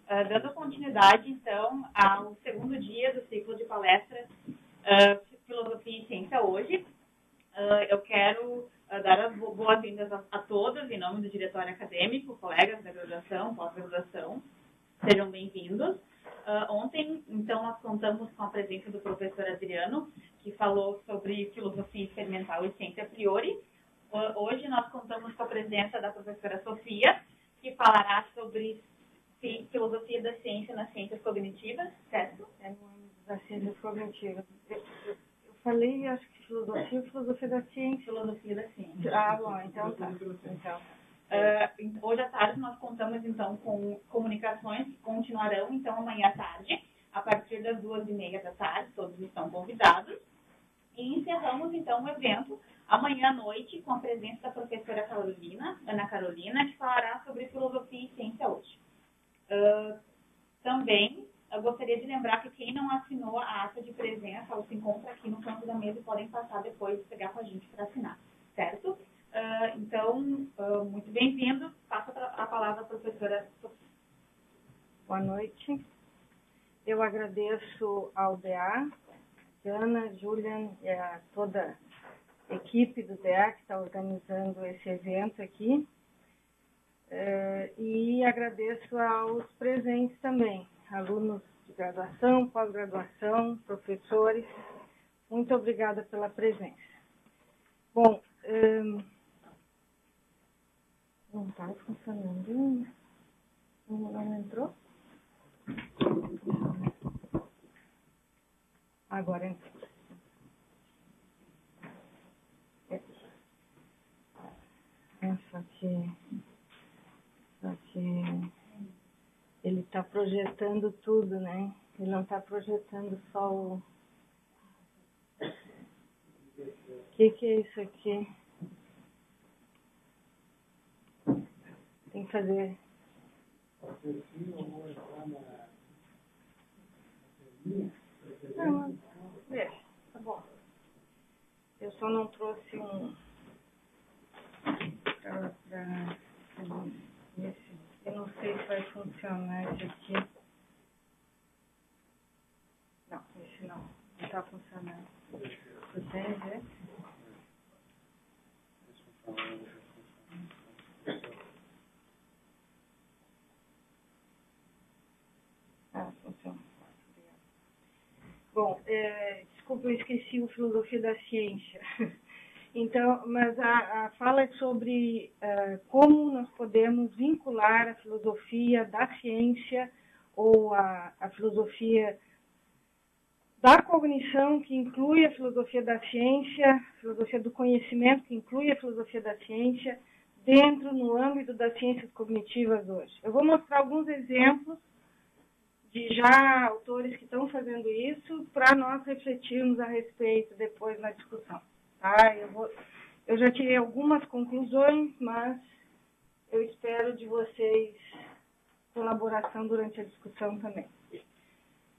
Dando continuidade, então, ao segundo dia do ciclo de palestras Filosofia e Ciência hoje, eu quero dar as boas-vindas a todos, em nome do diretório acadêmico, colegas da graduação, pós-graduação. Sejam bem-vindos. Ontem, então, nós contamos com a presença do professor Adriano, que falou sobre filosofia experimental e ciência a priori. Hoje, nós contamos com a presença da professora Sofia, que falará sobre filosofia da ciência nas ciências cognitivas, certo? Das ciências cognitivas. Eu falei, acho que filosofia da ciência. Filosofia da ciência. Bom, então tá. Hoje à tarde nós contamos, então, com comunicações que continuarão, então, amanhã à tarde, a partir das 2h30 da tarde, todos estão convidados. E encerramos, então, o evento amanhã à noite com a presença da professora Ana Carolina, que falará sobre filosofia e ciência hoje. Também, eu gostaria de lembrar que quem não assinou a ata de presença, ela se encontra aqui no canto da mesa e podem passar depois, pegar com a gente para assinar, certo? Então, muito bem-vindo. Passo a palavra à professora Sofia. Boa noite. Eu agradeço ao DA, Ana, Julian e a toda a equipe do DA que está organizando esse evento aqui. E agradeço aos presentes também, alunos de graduação, pós-graduação, professores. Muito obrigada pela presença. Bom, não está funcionando. Não entrou? Agora entrou. Só que ele está projetando tudo, né? Ele não está projetando só o... O que é isso aqui? Tem que fazer... Não, deixa, tá bom. Eu só não trouxe um... Eu não sei se vai funcionar esse aqui. Não, esse não está funcionando. Você tem ver? Funciona. Bom, desculpa, eu esqueci o filosofia da ciência. Então, mas a fala é sobre como nós podemos vincular a filosofia da ciência ou a filosofia da cognição, que inclui a filosofia da ciência, a filosofia do conhecimento, que inclui a filosofia da ciência, dentro, no âmbito das ciências cognitivas hoje. Eu vou mostrar alguns exemplos de já autores que estão fazendo isso, para nós refletirmos a respeito depois na discussão. Tá? Eu já tirei algumas conclusões, mas eu espero de vocês colaboração durante a discussão também.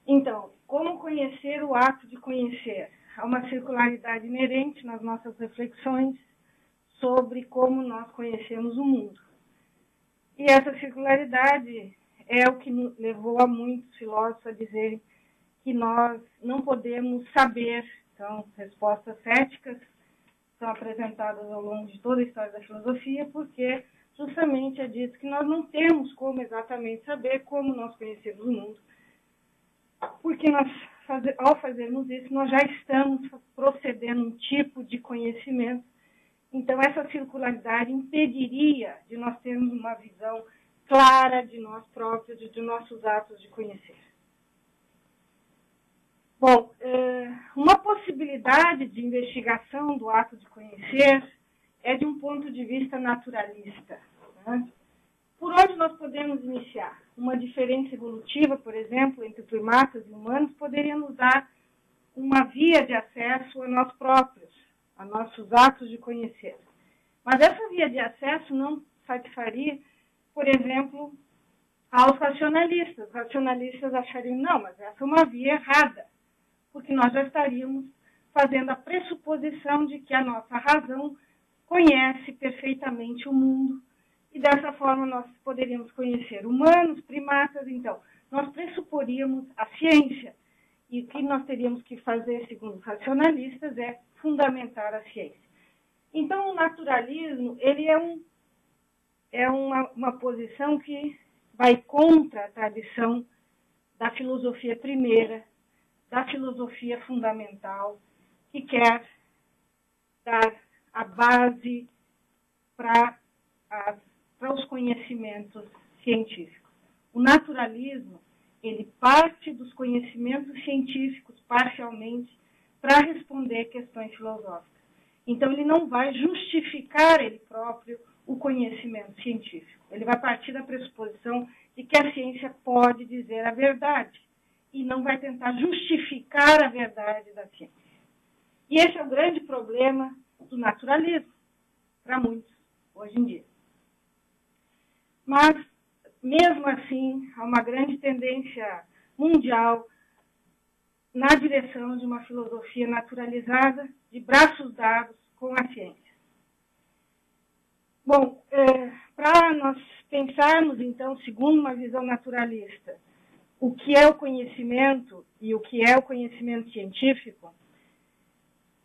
Então, como conhecer o ato de conhecer? Há uma circularidade inerente nas nossas reflexões sobre como nós conhecemos o mundo. E essa circularidade é o que levou a muitos filósofos a dizerem que nós não podemos saber. Então, respostas céticas são apresentadas ao longo de toda a história da filosofia, porque justamente é dito que nós não temos como exatamente saber como nós conhecemos o mundo. Porque ao fazermos isso, nós já estamos procedendo um tipo de conhecimento. Então, essa circularidade impediria de nós termos uma visão clara de nós próprios e de nossos atos de conhecer. Bom, uma possibilidade de investigação do ato de conhecer é de um ponto de vista naturalista. Né? Por onde nós podemos iniciar? Uma diferença evolutiva, por exemplo, entre primatas e humanos, poderia nos dar uma via de acesso a nós próprios, a nossos atos de conhecer. Mas essa via de acesso não satisfaria, por exemplo, aos racionalistas. Os racionalistas achariam, não, mas essa é uma via errada, porque nós já estaríamos fazendo a pressuposição de que a nossa razão conhece perfeitamente o mundo e dessa forma nós poderíamos conhecer humanos, primatas. Então, nós pressuporíamos a ciência, e o que nós teríamos que fazer, segundo os racionalistas, é fundamentar a ciência. Então, o naturalismo, ele é uma posição que vai contra a tradição da filosofia primeira, da filosofia fundamental, que quer dar a base para os conhecimentos científicos. O naturalismo, ele parte dos conhecimentos científicos, parcialmente, para responder questões filosóficas. Então, ele não vai justificar ele próprio o conhecimento científico. Ele vai partir da pressuposição de que a ciência pode dizer a verdade e não vai tentar justificar a verdade da ciência. E esse é o grande problema do naturalismo, para muitos, hoje em dia. Mas, mesmo assim, há uma grande tendência mundial na direção de uma filosofia naturalizada, de braços dados com a ciência. Bom, para nós pensarmos, então, segundo uma visão naturalista, o que é o conhecimento e o que é o conhecimento científico,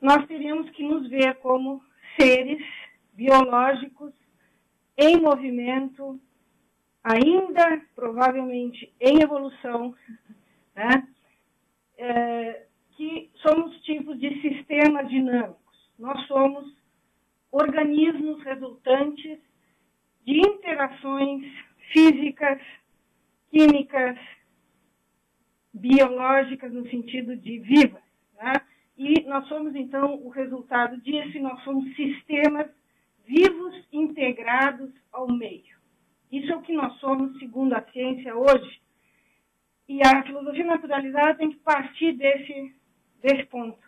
nós teríamos que nos ver como seres biológicos em movimento, ainda provavelmente em evolução, né? Que somos tipos de sistemas dinâmicos. Nós somos organismos resultantes de interações físicas, químicas, biológicas, no sentido de vivas, né? E nós somos, então, o resultado disso, e nós somos sistemas vivos integrados ao meio. Isso é o que nós somos, segundo a ciência, hoje. E a filosofia naturalizada tem que partir desse ponto,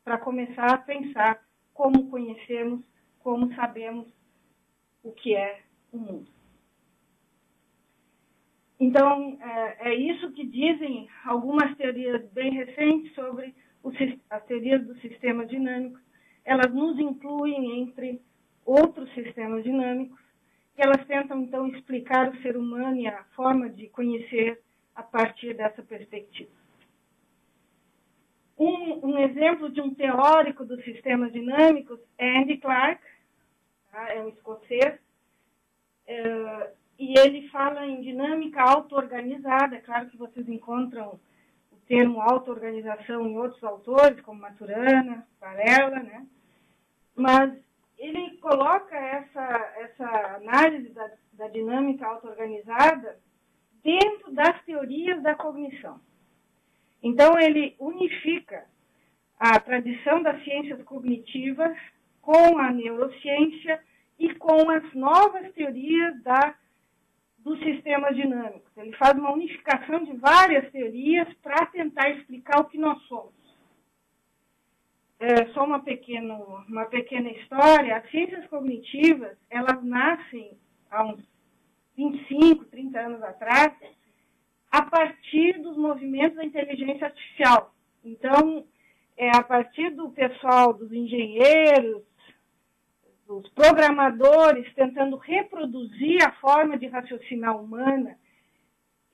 para começar a pensar como conhecemos, como sabemos o que é o mundo. Então, é isso que dizem algumas teorias bem recentes sobre as teorias do sistema dinâmico. Elas nos incluem entre outros sistemas dinâmicos, e elas tentam, então, explicar o ser humano e a forma de conhecer a partir dessa perspectiva. Um exemplo de um teórico dos sistemas dinâmicos é Andy Clark, tá? É um escocês, e ele fala em dinâmica auto-organizada. É claro que vocês encontram o termo auto-organização em outros autores, como Maturana, Varela, né? Mas ele coloca essa análise da dinâmica auto-organizada dentro das teorias da cognição. Então, ele unifica a tradição das ciências cognitivas com a neurociência e com as novas teorias dos sistemas dinâmicos. Ele faz uma unificação de várias teorias para tentar explicar o que nós somos. Só uma pequena história. As ciências cognitivas, elas nascem há uns 25, 30 anos atrás, a partir dos movimentos da inteligência artificial. Então, a partir do pessoal, dos engenheiros, dos programadores, tentando reproduzir a forma de raciocinar humana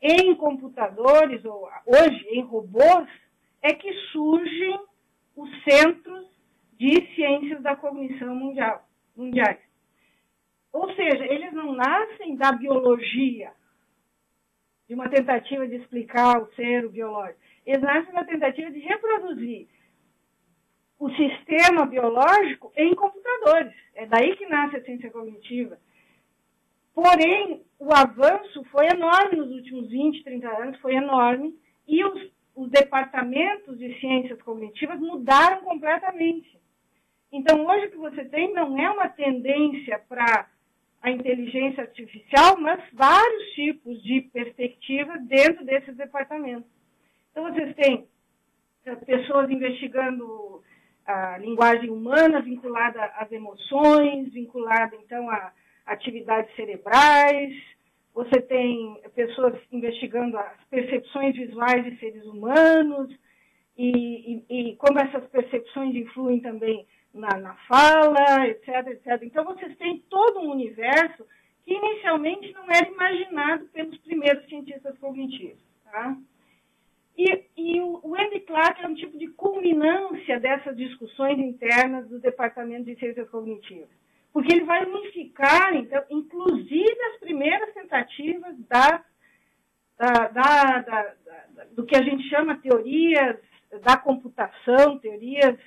em computadores, ou hoje em robôs, é que surgem os centros de ciências da cognição mundiais. Ou seja, eles não nascem da biologia, de uma tentativa de explicar o ser, o biológico. Eles nascem da tentativa de reproduzir o sistema biológico em computadores. É daí que nasce a ciência cognitiva. Porém, o avanço foi enorme nos últimos 20, 30 anos, foi enorme, e os departamentos de ciências cognitivas mudaram completamente. Então, hoje o que você tem não é uma tendência para a inteligência artificial, mas vários tipos de perspectivas dentro desses departamentos. Então, vocês têm pessoas investigando a linguagem humana vinculada às emoções, vinculada, então, a atividades cerebrais. Você tem pessoas investigando as percepções visuais de seres humanos e como essas percepções influem também na fala, etc, etc. Então, vocês têm todo um universo que inicialmente não era imaginado pelos primeiros cientistas cognitivos. Tá? E o Andy Clark é um tipo de culminância dessas discussões internas do Departamento de Ciências Cognitivas, porque ele vai unificar, então, inclusive as primeiras tentativas do que a gente chama teorias da computação, teorias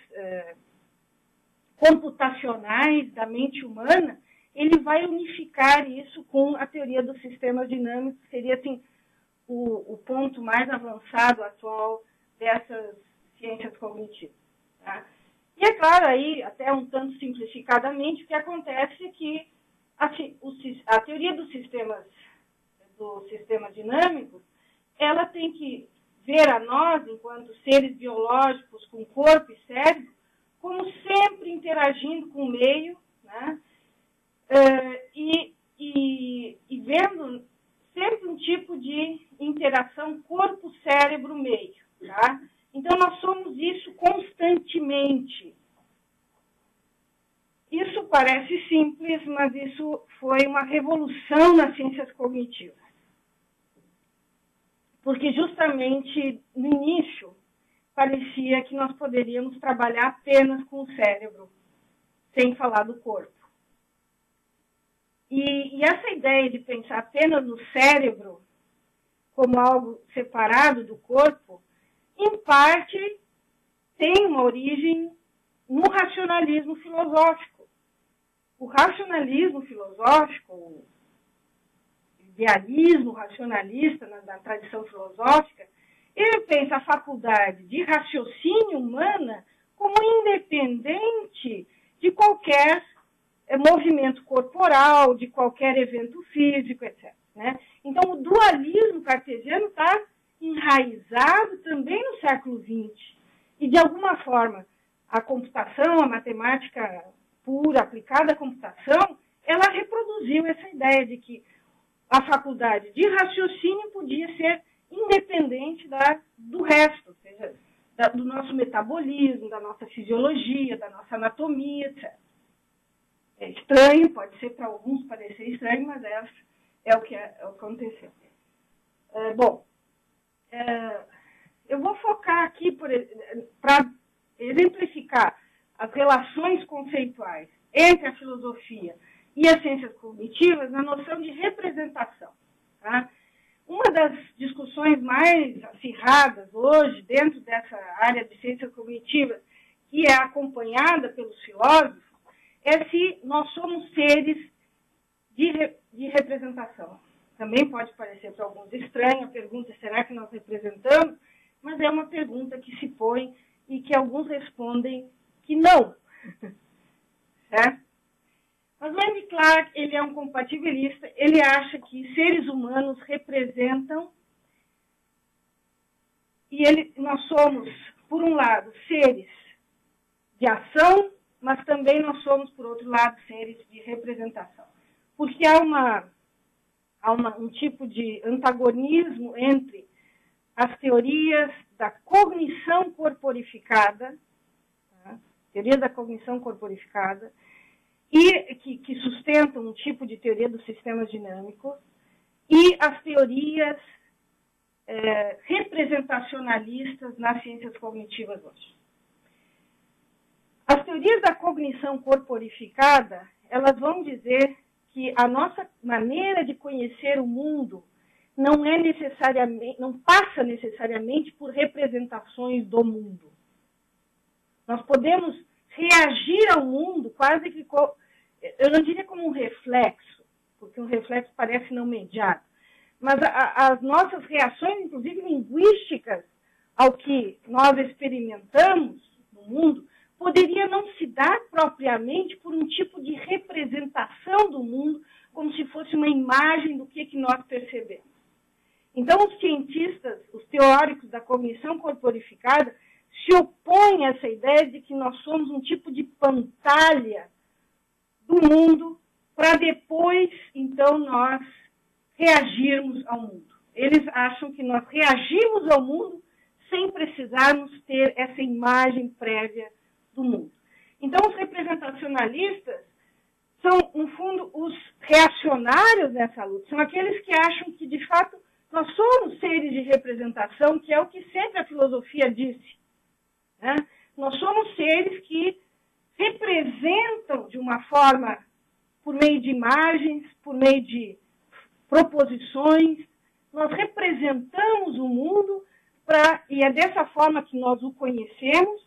computacionais da mente humana. Ele vai unificar isso com a teoria dos sistemas dinâmicos, que seria assim, o ponto mais avançado atual dessas ciências cognitivas. Tá? E é claro, aí, até um tanto simplificadamente, o que acontece é que a teoria dos sistemas dinâmicos, ela tem que ver a nós, enquanto seres biológicos com corpo e cérebro, como sempre interagindo com o meio, né? E vendo sempre um tipo de interação corpo-cérebro-meio. Tá? Então, nós somos isso constantemente. Isso parece simples, mas isso foi uma revolução nas ciências cognitivas. Porque justamente no início parecia que nós poderíamos trabalhar apenas com o cérebro, sem falar do corpo. E essa ideia de pensar apenas no cérebro como algo separado do corpo, em parte tem uma origem no racionalismo filosófico. O racionalismo filosófico, o idealismo racionalista na tradição filosófica, ele pensa a faculdade de raciocínio humana como independente de qualquer movimento corporal, de qualquer evento físico, etc. Né? Então, o dualismo cartesiano está enraizado também no século XX. E, de alguma forma, a computação, a matemática pura, aplicada à computação, ela reproduziu essa ideia de que a faculdade de raciocínio podia ser independente do resto, ou seja, do nosso metabolismo, da nossa fisiologia, da nossa anatomia, etc. É estranho, pode ser para alguns parecer estranho, mas é o que aconteceu. Eu vou focar aqui para exemplificar as relações conceituais entre a filosofia e as ciências cognitivas na noção de representação. Tá? Uma das discussões mais acirradas hoje dentro dessa área de ciências cognitivas, que é acompanhada pelos filósofos, é se nós somos seres de representação. Também pode parecer para alguns estranha a pergunta, será que nós representamos? Mas é uma pergunta que se põe e que alguns respondem que não. Certo? Mas o Andy Clark, ele é um compatibilista, ele acha que seres humanos representam, e nós somos, por um lado, seres de ação, mas também nós somos, por outro lado, seres de representação. Porque há um tipo de antagonismo entre as teorias da cognição corporificada, tá? Teoria da cognição corporificada, e que sustentam um tipo de teoria dos sistemas dinâmicos, e as teorias representacionalistas nas ciências cognitivas hoje. As teorias da cognição corporificada, elas vão dizer que a nossa maneira de conhecer o mundo não passa necessariamente por representações do mundo. Nós podemos reagir ao mundo quase que, eu não diria como um reflexo, porque um reflexo parece não mediado, mas as nossas reações, inclusive linguísticas, ao que nós experimentamos no mundo, poderia não se dar propriamente por um tipo de representação do mundo, como se fosse uma imagem do que nós percebemos. Então, os cientistas, os teóricos da cognição corporificada, se opõem a essa ideia de que nós somos um tipo de pantalha do mundo para depois, então, nós reagirmos ao mundo. Eles acham que nós reagimos ao mundo sem precisarmos ter essa imagem prévia do mundo. Então, os representacionalistas são, no fundo, os reacionários dessa luta. São aqueles que acham que, de fato, nós somos seres de representação, que é o que sempre a filosofia disse, né? Nós somos seres que representam de uma forma, por meio de imagens, por meio de proposições, nós representamos o mundo e é dessa forma que nós o conhecemos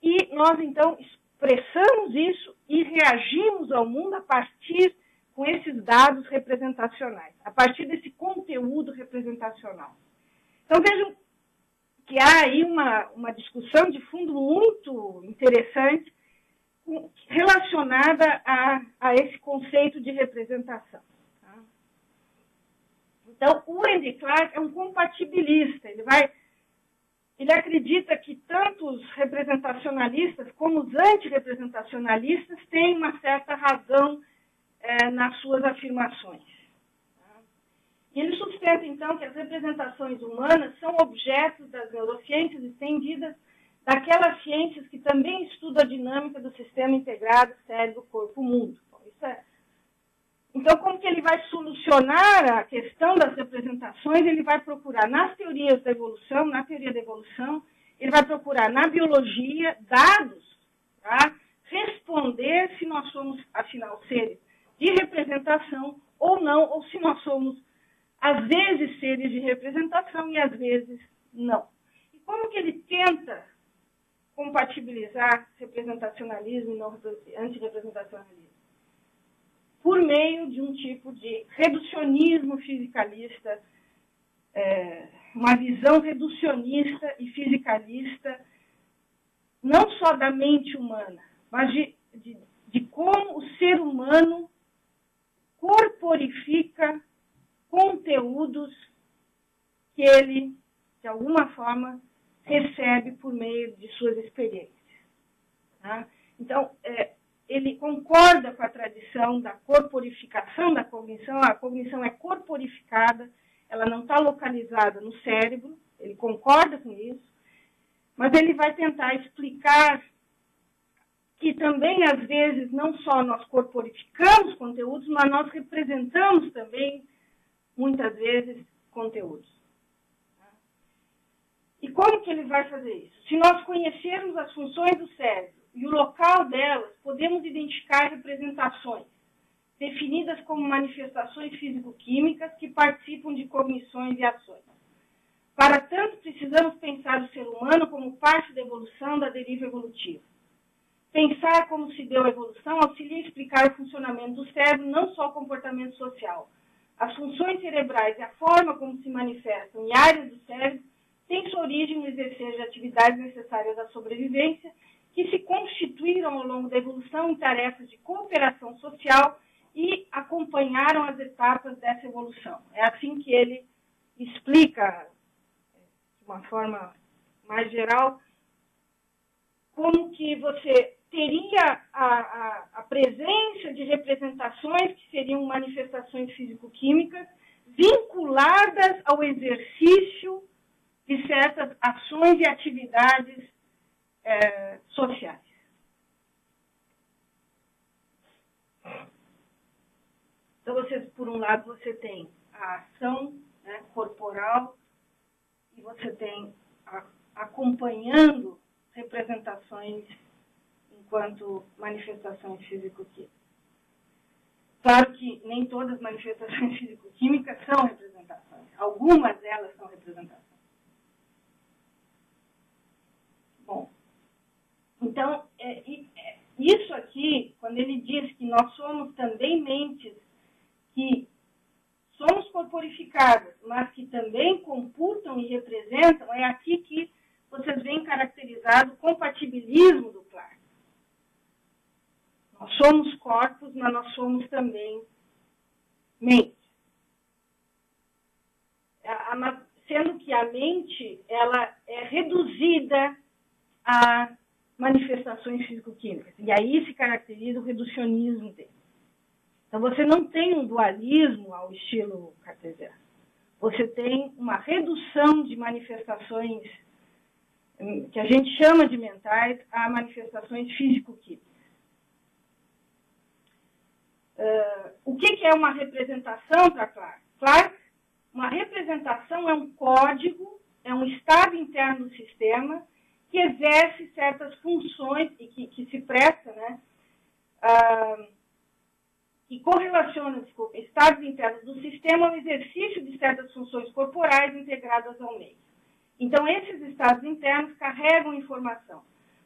e nós, então, expressamos isso e reagimos ao mundo a partir com esses dados representacionais, a partir desse conteúdo representacional. Então, vejam que há aí uma discussão de fundo muito interessante relacionada a esse conceito de representação. Tá? Então, o Andy Clark é um compatibilista. Ele acredita que tanto os representacionalistas como os antirrepresentacionalistas têm uma certa razão nas suas afirmações. Tá? E ele sustenta, então, que as representações humanas são objetos das neurociências estendidas daquelas ciências que também estudam a dinâmica do sistema integrado cérebro-corpo-mundo. Então, como que ele vai solucionar a questão das representações? Ele vai procurar nas teorias da evolução, na teoria da evolução, ele vai procurar na biologia dados para responder se nós somos, afinal, seres de representação ou não, ou se nós somos, às vezes, seres de representação e, às vezes, não. E como que ele tenta compatibilizar representacionalismo e não antirrepresentacionalismo? Por meio de um tipo de reducionismo fisicalista, uma visão reducionista e fisicalista, não só da mente humana, mas de como o ser humano corporifica conteúdos que ele, de alguma forma, recebe por meio de suas experiências. Tá? Então, ele concorda com a tradição da corporificação da cognição. A cognição é corporificada, ela não está localizada no cérebro, ele concorda com isso, mas ele vai tentar explicar que também, às vezes, não só nós corporificamos conteúdos, mas nós representamos também, muitas vezes, conteúdos. E como que ele vai fazer isso? Se nós conhecermos as funções do cérebro e o local delas, podemos identificar representações, definidas como manifestações físico-químicas que participam de cognições e ações. Para tanto, precisamos pensar o ser humano como parte da evolução da deriva evolutiva. Pensar como se deu a evolução auxilia a explicar o funcionamento do cérebro, não só o comportamento social. As funções cerebrais e a forma como se manifestam em áreas do cérebro têm sua origem no exercício de atividades necessárias à sobrevivência, que se constituíram ao longo da evolução em tarefas de cooperação social e acompanharam as etapas dessa evolução. É assim que ele explica, de uma forma mais geral, como que você teria a presença de representações que seriam manifestações físico-químicas vinculadas ao exercício de certas ações e atividades sociais. Então, por um lado, você tem a ação, né, corporal e você tem acompanhando representações enquanto manifestações físico-químicas. Claro que nem todas as manifestações físico-químicas são representações. Algumas delas são representações. Bom, então, isso aqui, quando ele diz que nós somos também mentes que somos corporificadas, mas que também computam e representam, é aqui que vocês veem caracterizado o compatibilismo do Clark. Nós somos corpos, mas nós somos também mente. Sendo que a mente ela é reduzida a manifestações físico-químicas. E aí se caracteriza o reducionismo dele. Então, você não tem um dualismo ao estilo cartesiano. Você tem uma redução de manifestações que a gente chama de mentais a manifestações físico-químicas. o que é uma representação para Clark? Clark, uma representação é um código, é um estado interno do sistema que exerce certas funções e que se presta, né, que correlaciona, estados internos do sistema ao exercício de certas funções corporais integradas ao meio. Então, esses estados internos carregam informação.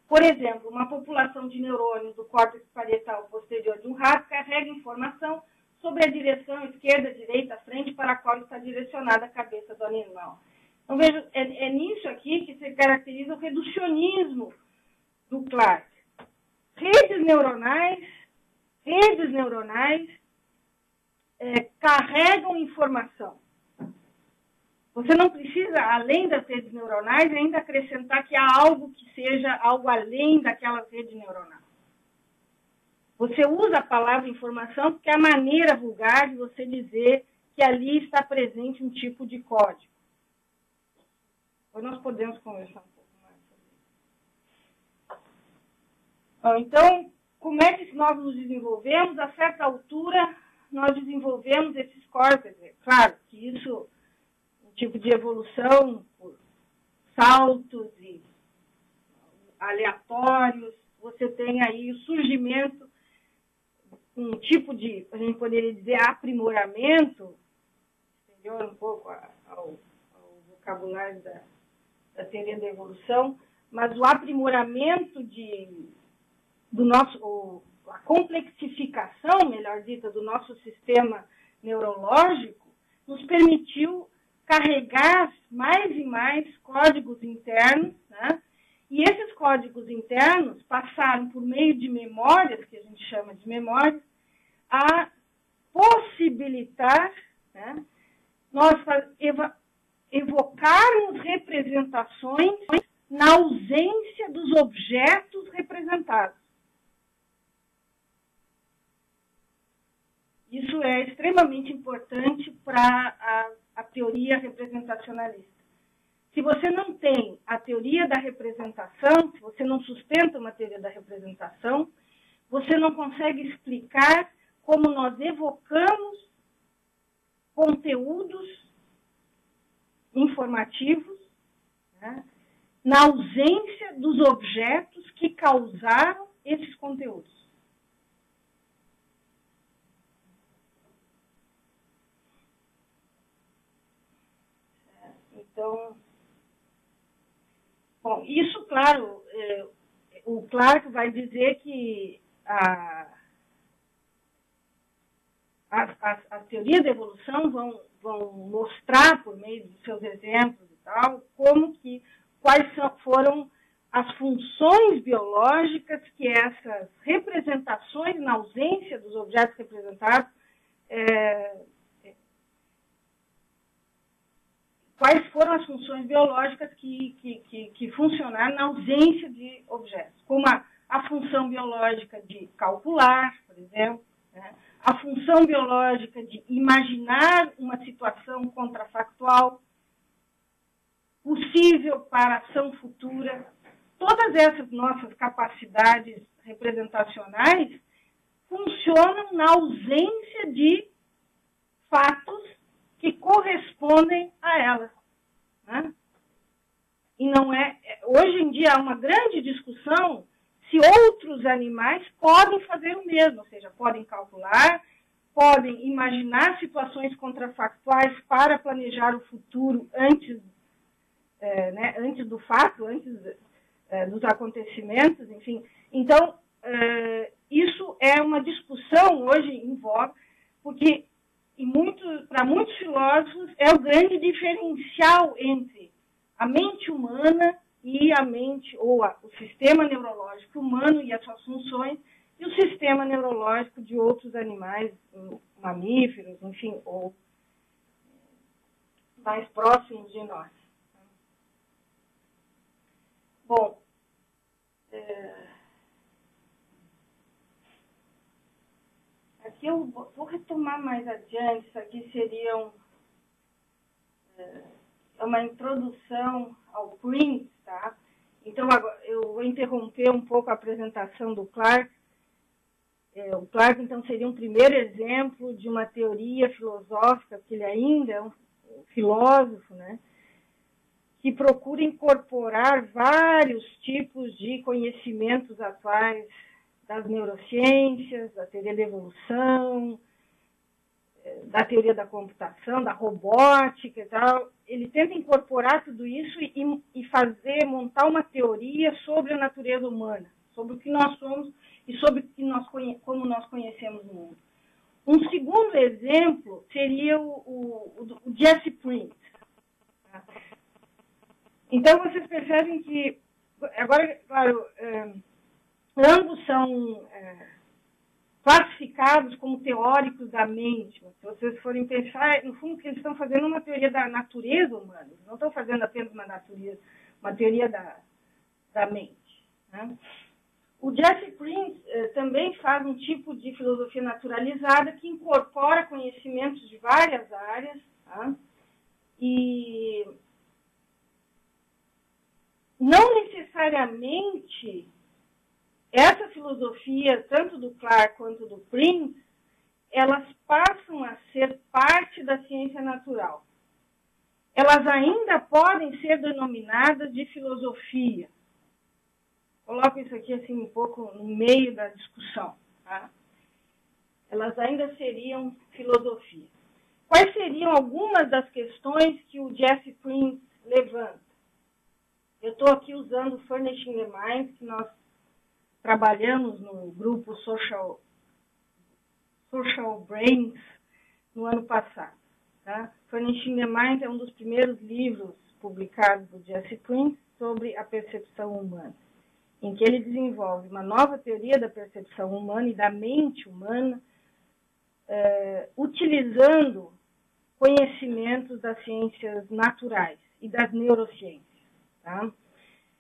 Por exemplo, uma população de neurônios do córtex parietal posterior de um rato carrega informação sobre a direção esquerda, direita, frente para a qual está direcionada a cabeça do animal. Então, veja, é nisso aqui que se caracteriza o reducionismo do Clark. Redes neuronais carregam informação. Você não precisa, além das redes neuronais, ainda acrescentar que há algo que seja algo além daquelas redes neuronais. Você usa a palavra informação porque é a maneira vulgar de você dizer que ali está presente um tipo de código. Depois nós podemos conversar um pouco mais sobre isso. Então, como é que nós nos desenvolvemos? A certa altura, nós desenvolvemos esses córtex. Claro que isso, um tipo de evolução por saltos e aleatórios, você tem aí o surgimento, um tipo de, a gente poderia dizer, aprimoramento, exterior um pouco ao vocabulário da teoria da evolução, mas o aprimoramento do nosso, a complexificação, melhor dita, do nosso sistema neurológico, nos permitiu carregar mais e mais códigos internos, né? E esses códigos internos passaram por meio de memórias, que a gente chama de memórias, a possibilitar, né, nós evocarmos representações na ausência dos objetos representados. Isso é extremamente importante para a teoria representacionalista. Se você não tem a teoria da representação, se você não sustenta uma teoria da representação, você não consegue explicar como nós evocamos conteúdos informativos, né, na ausência dos objetos que causaram esses conteúdos. Então, bom, isso, claro, o Clark vai dizer que as teorias da evolução vão mostrar, por meio dos seus exemplos e tal, quais foram as funções biológicas que essas representações, na ausência dos objetos representados, quais foram as funções biológicas que funcionaram na ausência de objetos, como a função biológica de calcular, por exemplo, né? A função biológica de imaginar uma situação contrafactual possível para ação futura. Todas essas nossas capacidades representacionais funcionam na ausência de fatos que correspondem a elas, né? E não hoje em dia há uma grande discussão se outros animais podem fazer o mesmo, ou seja, podem calcular, podem imaginar situações contrafactuais para planejar o futuro antes do fato, antes dos acontecimentos, enfim. Então, isso é uma discussão hoje em voga, porque para muitos filósofos é o grande diferencial entre a mente humana e a mente, ou o sistema neurológico humano e as suas funções, e o sistema neurológico de outros animais, mamíferos, enfim, ou mais próximos de nós. Bom, aqui eu vou retomar mais adiante, isso aqui seria uma introdução ao Prince, tá? Então, agora, eu vou interromper um pouco a apresentação do Clark. O Clarke, então, seria um primeiro exemplo de uma teoria filosófica, porque ele ainda é um filósofo, né, que procura incorporar vários tipos de conhecimentos atuais das neurociências, da teoria da evolução, da teoria da computação, da robótica e tal. Ele tenta incorporar tudo isso e montar uma teoria sobre a natureza humana, sobre o que nós somos e sobre como nós conhecemos o mundo. Um segundo exemplo seria o Jesse Prince. Então, vocês percebem que, agora, claro, ambos são classificados como teóricos da mente. Se vocês forem pensar, no fundo, que eles estão fazendo uma teoria da natureza humana, eles não estão fazendo apenas uma teoria da mente, né? O Jesse Prince também faz um tipo de filosofia naturalizada que incorpora conhecimentos de várias áreas, tá? E não necessariamente essa filosofia, tanto do Clarke quanto do Prince, elas passam a ser parte da ciência natural. Elas ainda podem ser denominadas de filosofia. Coloco isso aqui assim um pouco no meio da discussão, tá? Elas ainda seriam filosofia. Quais seriam algumas das questões que o Jesse Prince levanta? Eu estou aqui usando o Furnishing the Mind, que nós trabalhamos no grupo Social Brains no ano passado, tá? Furnishing the Mind é um dos primeiros livros publicados do Jesse Prince sobre a percepção humana, em que ele desenvolve uma nova teoria da percepção humana e da mente humana, utilizando conhecimentos das ciências naturais e das neurociências, tá?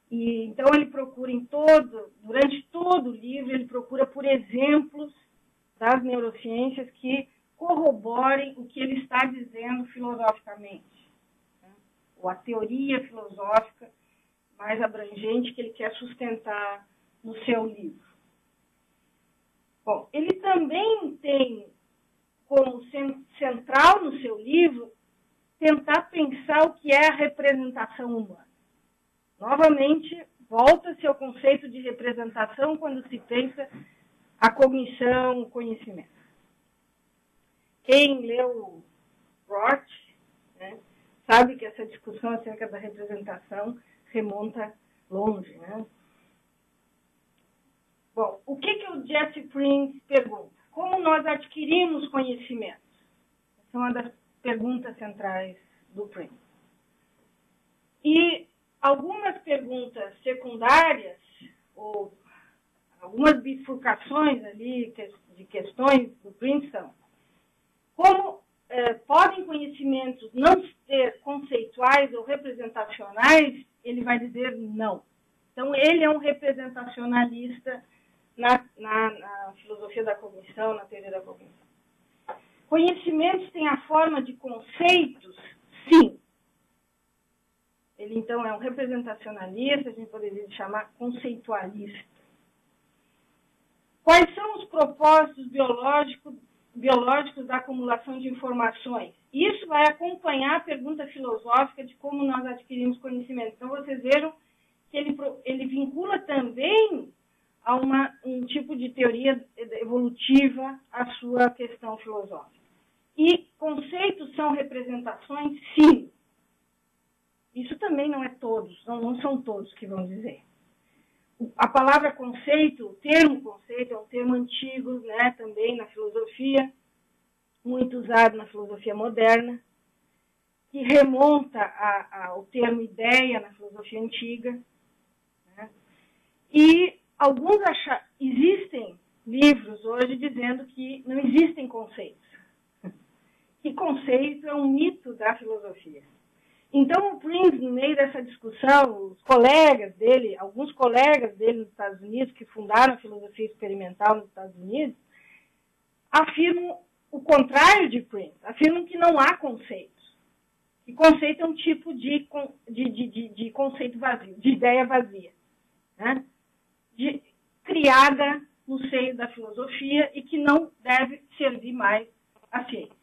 E, então, ele procura durante todo o livro, ele procura por exemplos das neurociências que corroborem o que ele está dizendo filosoficamente, tá? Ou a teoria filosófica mais abrangente que ele quer sustentar no seu livro. Bom, ele também tem como central no seu livro tentar pensar o que é a representação humana. Novamente, volta-se ao conceito de representação quando se pensa a cognição, o conhecimento. Quem leu Roth, né, sabe que essa discussão acerca da representação remonta longe, né? Bom, o que o Jesse Prince pergunta? Como nós adquirimos conhecimentos? Essa é uma das perguntas centrais do Prince. E algumas perguntas secundárias, ou algumas bifurcações ali de questões do Prince são: como podem conhecimentos não ser conceituais ou representacionais? Ele vai dizer não. Então, ele é um representacionalista na filosofia da cognição, na teoria da cognição. Conhecimentos têm a forma de conceitos? Sim. Ele, então, é um representacionalista, a gente poderia chamar conceitualista. Quais são os propósitos biológicos da acumulação de informações? Isso vai acompanhar a pergunta filosófica de como nós adquirimos conhecimento. Então, vocês vejam que ele vincula também a um tipo de teoria evolutiva à sua questão filosófica. E conceitos são representações? Sim. Isso também não é todos, não são todos que vão dizer. A palavra conceito, o termo conceito, é um termo antigo, né, também na filosofia, muito usado na filosofia moderna, que remonta ao termo ideia na filosofia antiga, né? E existem livros hoje dizendo que não existem conceitos. Que conceito é um mito da filosofia. Então, o Prince, no meio dessa discussão, alguns colegas dele nos Estados Unidos, que fundaram a filosofia experimental nos Estados Unidos, afirmam o contrário de Prince, afirmam que não há conceitos. E conceito é um tipo de conceito vazio, de ideia vazia, né? Criada no seio da filosofia e que não deve servir mais à ciência.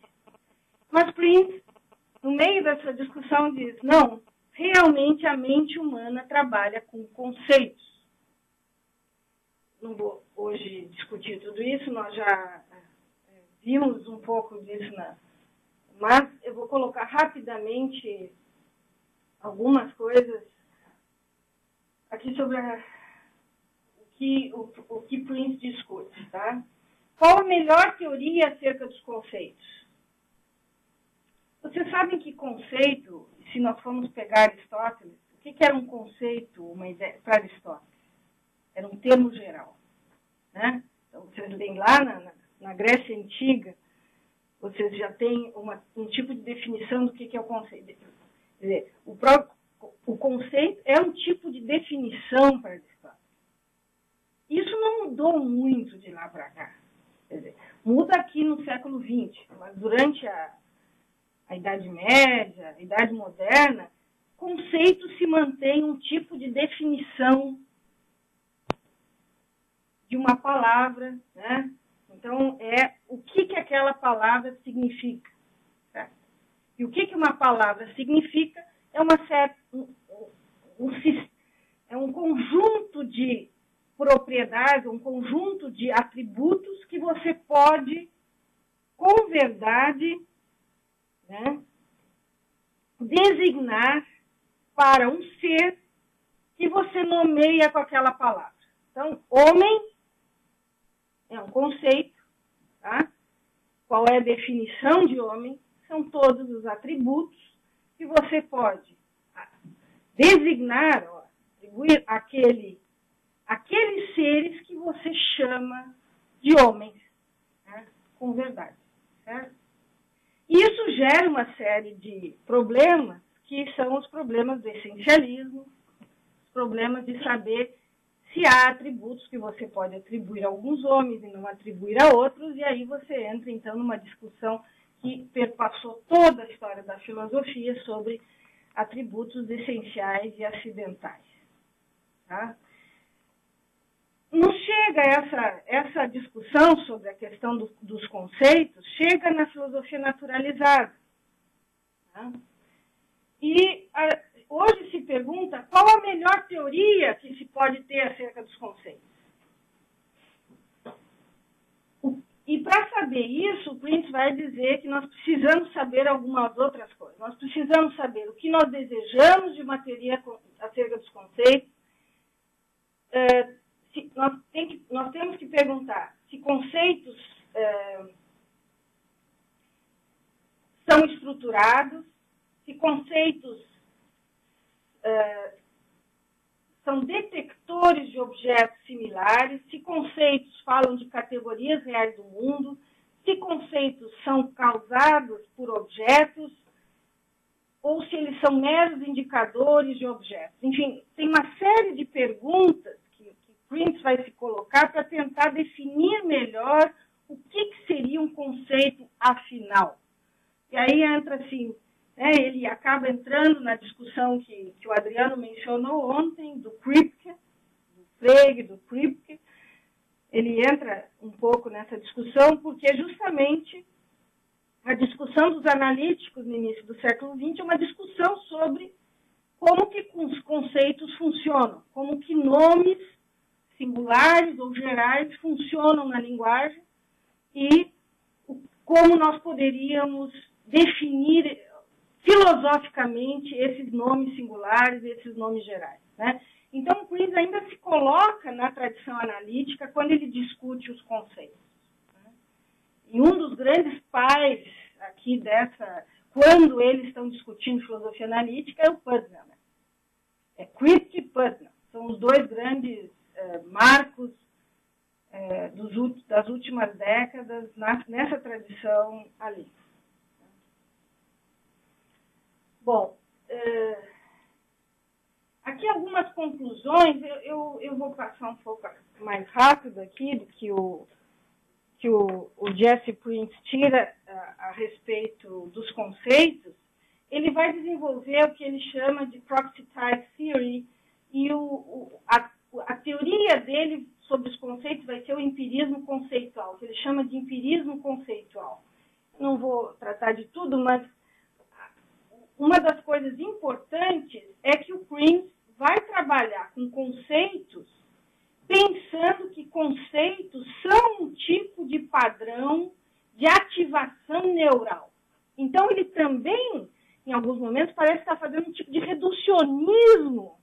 Mas Prince, no meio dessa discussão, diz, não, realmente a mente humana trabalha com conceitos. Não vou hoje discutir tudo isso, nós já vimos um pouco disso, mas eu vou colocar rapidamente algumas coisas aqui sobre o que Prince discute. Tá? Qual a melhor teoria acerca dos conceitos? Vocês sabem que conceito, se nós formos pegar Aristóteles, o que era um conceito, uma ideia, para Aristóteles? Era um termo geral. Né? Então, vocês veem lá na Grécia Antiga, vocês já têm um tipo de definição do que é o conceito. Quer dizer, o conceito é um tipo de definição para Aristóteles. Isso não mudou muito de lá para cá. Quer dizer, muda aqui no século XX, mas durante a Idade Média, a Idade Moderna, conceito se mantém um tipo de definição de uma palavra, né? Então, o que aquela palavra significa. Certo? E o que uma palavra significa é um conjunto de propriedades, um conjunto de atributos que você pode, com verdade, né, designar para um ser que você nomeia com aquela palavra. Então, homem é um conceito, tá? Qual é a definição de homem? São todos os atributos que você pode designar, atribuir aqueles seres que você chama de homens, né? Com verdade, certo? Isso gera uma série de problemas, que são os problemas do essencialismo, os problemas de saber se há atributos que você pode atribuir a alguns homens e não atribuir a outros, e aí você entra, então, numa discussão que perpassou toda a história da filosofia sobre atributos essenciais e acidentais. Tá? Não chega essa discussão sobre a questão dos conceitos, chega na filosofia naturalizada. Tá? E hoje se pergunta qual a melhor teoria que se pode ter acerca dos conceitos. E para saber isso, o Prince vai dizer que nós precisamos saber algumas outras coisas. Nós precisamos saber o que nós desejamos de uma teoria acerca dos conceitos. Nós temos que perguntar se conceitos são estruturados, se conceitos são detectores de objetos similares, se conceitos falam de categorias reais do mundo, se conceitos são causados por objetos, ou se eles são meros indicadores de objetos. Enfim, tem uma série de perguntas que Prince vai se colocar para tentar definir melhor o que seria um conceito afinal. E aí entra assim, ele acaba entrando na discussão que o Adriano mencionou ontem, do Kripke, do Frege, do Kripke. Ele entra um pouco nessa discussão, porque justamente a discussão dos analíticos no início do século XX é uma discussão sobre como que os conceitos funcionam, como que nomes singulares ou gerais funcionam na linguagem e como nós poderíamos definir filosoficamente esses nomes singulares e esses nomes gerais. Né? Então, o Prince ainda se coloca na tradição analítica quando ele discute os conceitos. Né? E um dos grandes pais aqui quando eles estão discutindo filosofia analítica, é o Putnam. Né? É Kripke e Putnam. São os dois grandes marcos das últimas décadas nessa tradição ali. Bom, aqui algumas conclusões, eu vou passar um pouco mais rápido aqui do que o Jesse Prince tira a respeito dos conceitos. Ele vai desenvolver o que ele chama de proxy type theory, e a teoria dele sobre os conceitos vai ser o empirismo conceitual, que ele chama de empirismo conceitual. Não vou tratar de tudo, mas uma das coisas importantes é que o Prince vai trabalhar com conceitos pensando que conceitos são um tipo de padrão de ativação neural. Então, ele também, em alguns momentos, parece estar fazendo um tipo de reducionismo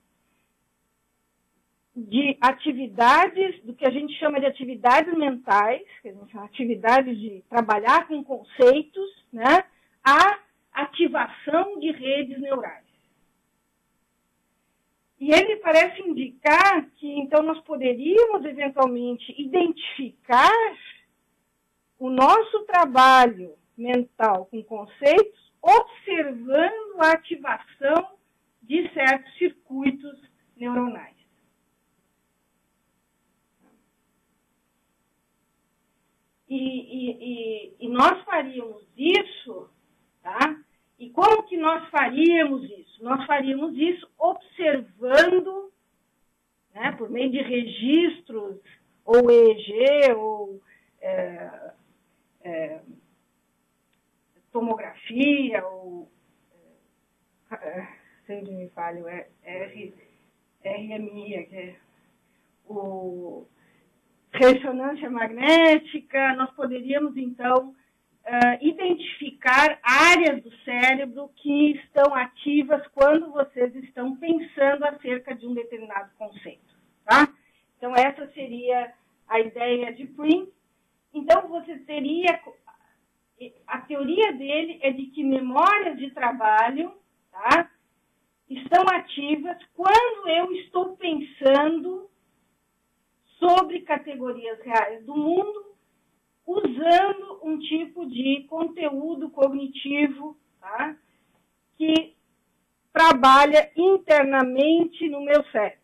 de atividades, do que a gente chama de atividades mentais, que a gente chama de atividades de trabalhar com conceitos, né, a ativação de redes neurais. E ele parece indicar que, então, nós poderíamos, eventualmente, identificar o nosso trabalho mental com conceitos observando a ativação de certos circuitos neuronais. E nós faríamos isso, tá? E como que nós faríamos isso? Nós faríamos isso observando, né, por meio de registros, ou EEG, ou tomografia, ou, sempre me falho, RMI, que é o ressonância magnética. Nós poderíamos, então, identificar áreas do cérebro que estão ativas quando vocês estão pensando acerca de um determinado conceito, tá? Então, essa seria a ideia de Prince. Então, você teria... A teoria dele é de que memórias de trabalho, tá, estão ativas quando eu estou pensando sobre categorias reais do mundo, usando um tipo de conteúdo cognitivo, tá, que trabalha internamente no meu cérebro.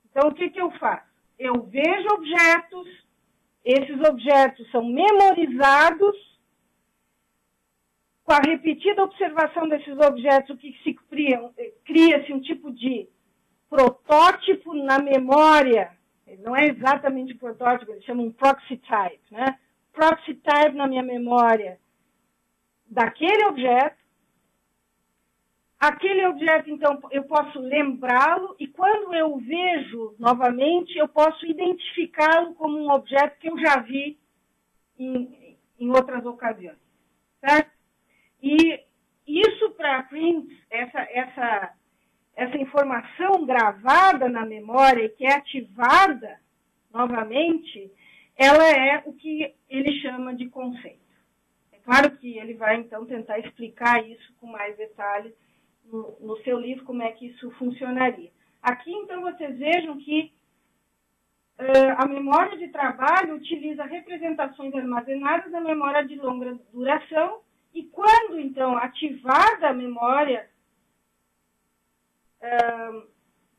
Então, o que eu faço? Eu vejo objetos, esses objetos são memorizados. Com a repetida observação desses objetos, o que se cria-se um tipo de protótipo na memória. Ele não é exatamente protótipo, eles chamam um proxy type, né? Proxy type na minha memória daquele objeto. Aquele objeto, então, eu posso lembrá-lo e quando eu o vejo novamente, eu posso identificá-lo como um objeto que eu já vi em outras ocasiões, certo? E isso para Prince, essa informação gravada na memória, que é ativada novamente, ela é o que ele chama de conceito. É claro que ele vai, então, tentar explicar isso com mais detalhes no seu livro, como é que isso funcionaria. Aqui, então, vocês vejam que a memória de trabalho utiliza representações armazenadas na memória de longa duração. E quando, então, ativada a memória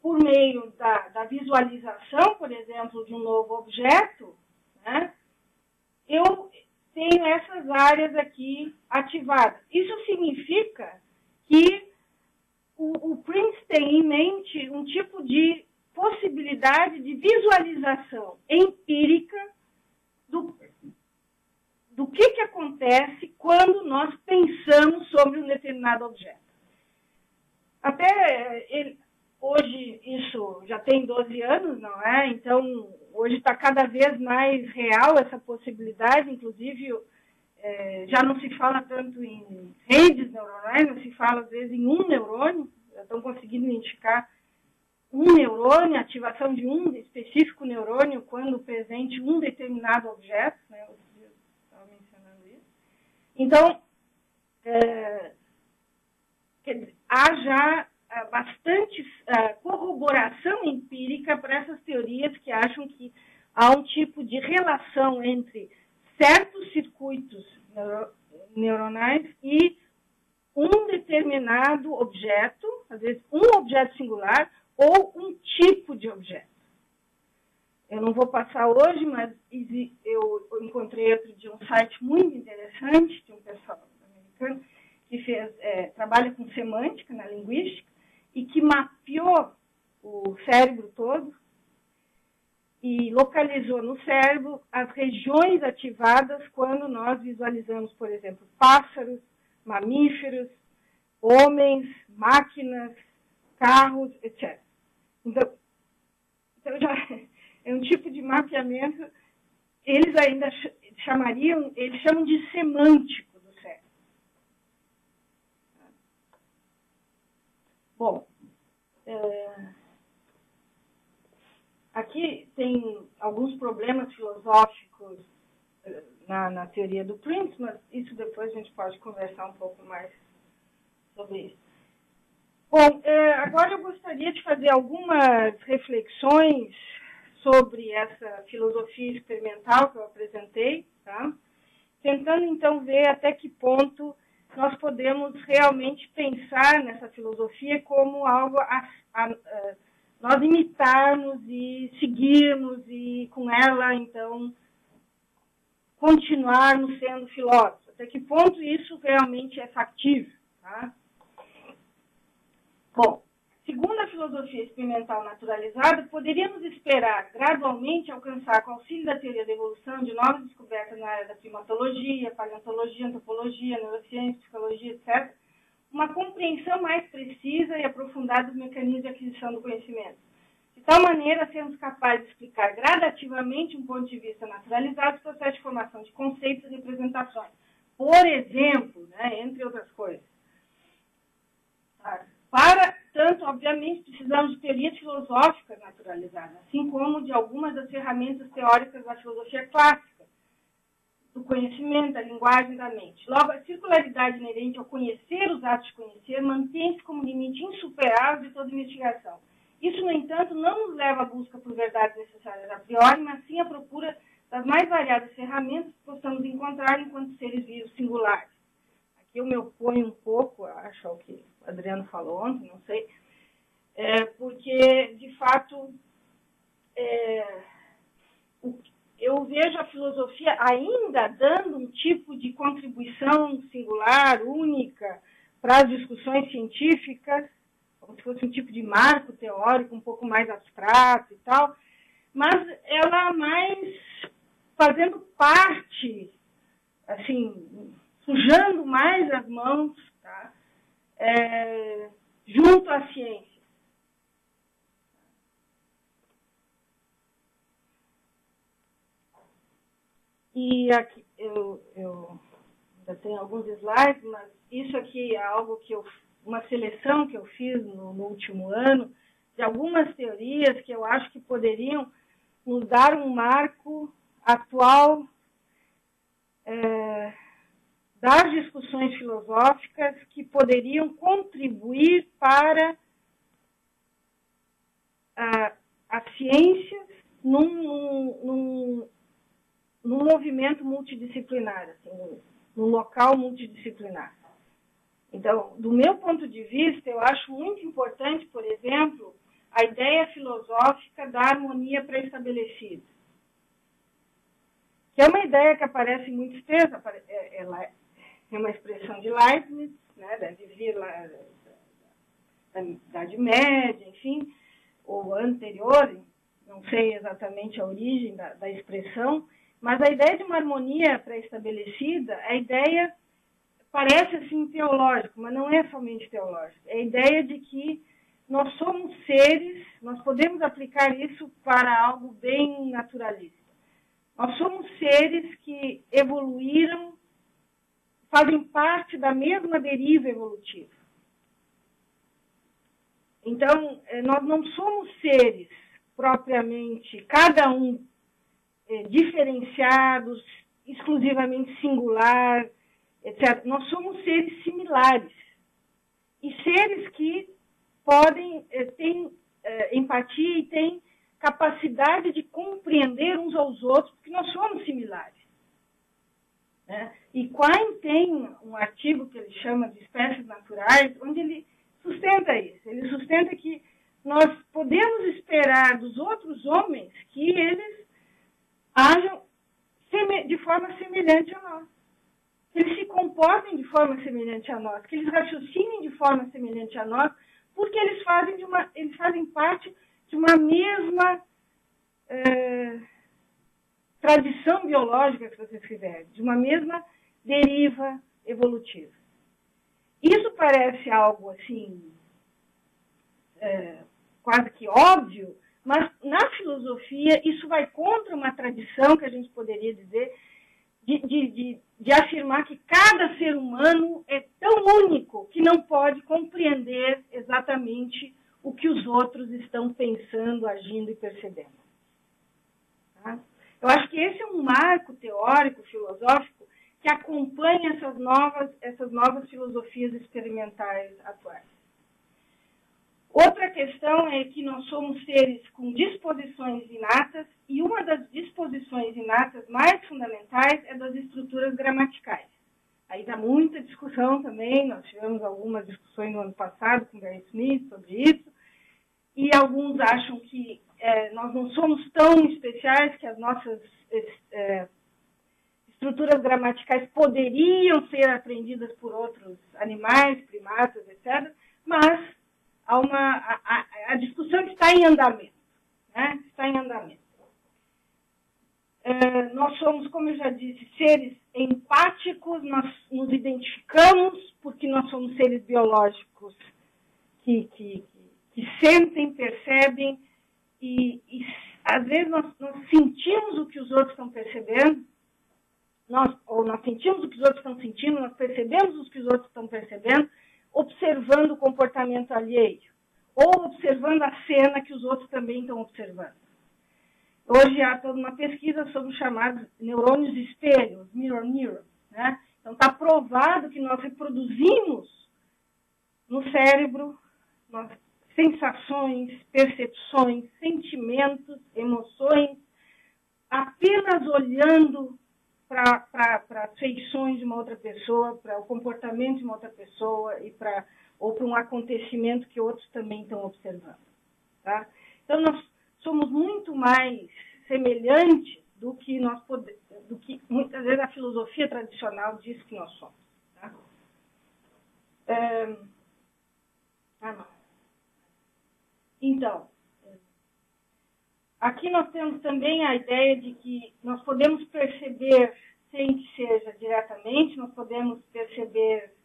por meio da visualização, por exemplo, de um novo objeto, né, eu tenho essas áreas aqui ativadas. Isso significa que o Prince tem em mente um tipo de possibilidade de visualização empírica do que acontece quando nós pensamos sobre um determinado objeto. Até hoje, isso já tem 12 anos, não é? Então, hoje está cada vez mais real essa possibilidade, inclusive já não se fala tanto em redes neuronais, não se fala às vezes em um neurônio, já estão conseguindo identificar um neurônio, ativação de um específico neurônio quando presente um determinado objeto, né? Então, há já bastante corroboração empírica para essas teorias que acham que há um tipo de relação entre certos circuitos neuronais e um determinado objeto, às vezes um objeto singular, ou um tipo de objeto. Eu não vou passar hoje, mas eu encontrei outro dia um site muito interessante de um pessoal americano que trabalha com semântica na linguística e que mapeou o cérebro todo e localizou no cérebro as regiões ativadas quando nós visualizamos, por exemplo, pássaros, mamíferos, homens, máquinas, carros, etc. Então já é um tipo de mapeamento, eles ainda eles chamam de semântico do cérebro. Bom, aqui tem alguns problemas filosóficos na teoria do Prince, mas isso depois a gente pode conversar um pouco mais sobre isso. Bom, agora eu gostaria de fazer algumas reflexões sobre essa filosofia experimental que eu apresentei, tá? Tentando então ver até que ponto nós podemos realmente pensar nessa filosofia como algo nós imitarmos e seguirmos e com ela, então, continuarmos sendo filósofos. Até que ponto isso realmente é factível, tá? Bom, segundo a filosofia experimental naturalizada, poderíamos esperar gradualmente alcançar, com auxílio da teoria da evolução, de novas descobertas na área da primatologia, paleontologia, antropologia, neurociência, psicologia, etc., uma compreensão mais precisa e aprofundada dos mecanismos de aquisição do conhecimento. De tal maneira, sermos capazes de explicar gradativamente um ponto de vista naturalizado o processo de formação de conceitos e representações. Por exemplo, né, entre outras coisas. Para tanto, obviamente, precisamos de teorias filosóficas naturalizadas, assim como de algumas das ferramentas teóricas da filosofia clássica, do conhecimento, da linguagem, da mente. Logo, a circularidade inerente ao conhecer os atos de conhecer mantém-se como limite insuperável de toda investigação. Isso, no entanto, não nos leva à busca por verdades necessárias a priori, mas sim à procura das mais variadas ferramentas que possamos encontrar enquanto seres vivos singulares. Aqui eu me oponho um pouco, acho ao que o Adriano falou ontem, não sei, porque, de fato, eu vejo a filosofia ainda dando um tipo de contribuição singular, única, para as discussões científicas, como se fosse um tipo de marco teórico um pouco mais abstrato e tal, mas ela mais fazendo parte, assim, sujando mais as mãos, tá? Junto à ciência. E aqui eu ainda tenho alguns slides, mas isso aqui é algo que uma seleção que eu fiz no último ano, de algumas teorias que eu acho que poderiam nos dar um marco atual das discussões filosóficas que poderiam contribuir para as ciências num movimento multidisciplinar, assim, num local multidisciplinar. Então, do meu ponto de vista, eu acho muito importante, por exemplo, a ideia filosófica da harmonia pré-estabelecida, que é uma ideia que aparece em muitos textos, ela é uma expressão de Leibniz, né, deve vir lá da Idade Média, enfim, ou anterior, não sei exatamente a origem da expressão, mas a ideia de uma harmonia pré-estabelecida, a ideia parece assim teológica, mas não é somente teológica. É a ideia de que nós somos seres, nós podemos aplicar isso para algo bem naturalista. Nós somos seres que evoluíram, fazem parte da mesma deriva evolutiva. Então, nós não somos seres propriamente, cada um diferenciados, exclusivamente singular, etc. Nós somos seres similares. E seres que têm empatia e têm capacidade de compreender uns aos outros, porque nós somos similares. Né? E Quine tem um artigo que ele chama de Espécies Naturais, onde ele sustenta isso. Ele sustenta que nós podemos esperar dos outros homens que eles ajam de forma semelhante a nós. Que eles se comportem de forma semelhante a nós, que eles raciocinem de forma semelhante a nós, porque eles fazem parte de uma mesma tradição biológica, se vocês quiserem, de uma mesma deriva evolutiva. Isso parece algo assim, quase que óbvio, mas na filosofia isso vai contra uma tradição que a gente poderia dizer de afirmar que cada ser humano é tão único que não pode compreender exatamente o que os outros estão pensando, agindo e percebendo. Tá? Eu acho que esse é um marco teórico, filosófico, que acompanha essas novas filosofias experimentais atuais. Outra questão é que nós somos seres com disposições inatas, e uma das disposições inatas mais fundamentais é das estruturas gramaticais. Aí dá muita discussão também, nós tivemos algumas discussões no ano passado com Gary Smith sobre isso, e alguns acham que nós não somos tão especiais, que as nossas estruturas gramaticais poderiam ser aprendidas por outros animais, primatas, etc., mas a discussão está em andamento. Né? Está em andamento. Nós somos, como eu já disse, seres empáticos, nós nos identificamos porque nós somos seres biológicos que sentem, percebem e às vezes nós sentimos o que os outros estão percebendo, nós sentimos o que os outros estão sentindo, nós percebemos o que os outros estão percebendo, observando o comportamento alheio, ou observando a cena que os outros também estão observando. Hoje há toda uma pesquisa sobre os chamados neurônios de espelho, os mirror neurons. Né? Então está provado que nós reproduzimos no cérebro sensações, percepções, sentimentos, emoções, apenas olhando para as feições de uma outra pessoa, para o comportamento de uma outra pessoa ou para um acontecimento que outros também estão observando. Tá? Então, nós somos muito mais semelhantes do que muitas vezes a filosofia tradicional diz que nós somos. Tá? Então, aqui nós temos também a ideia de que nós podemos perceber, sem que seja diretamente, nós podemos perceber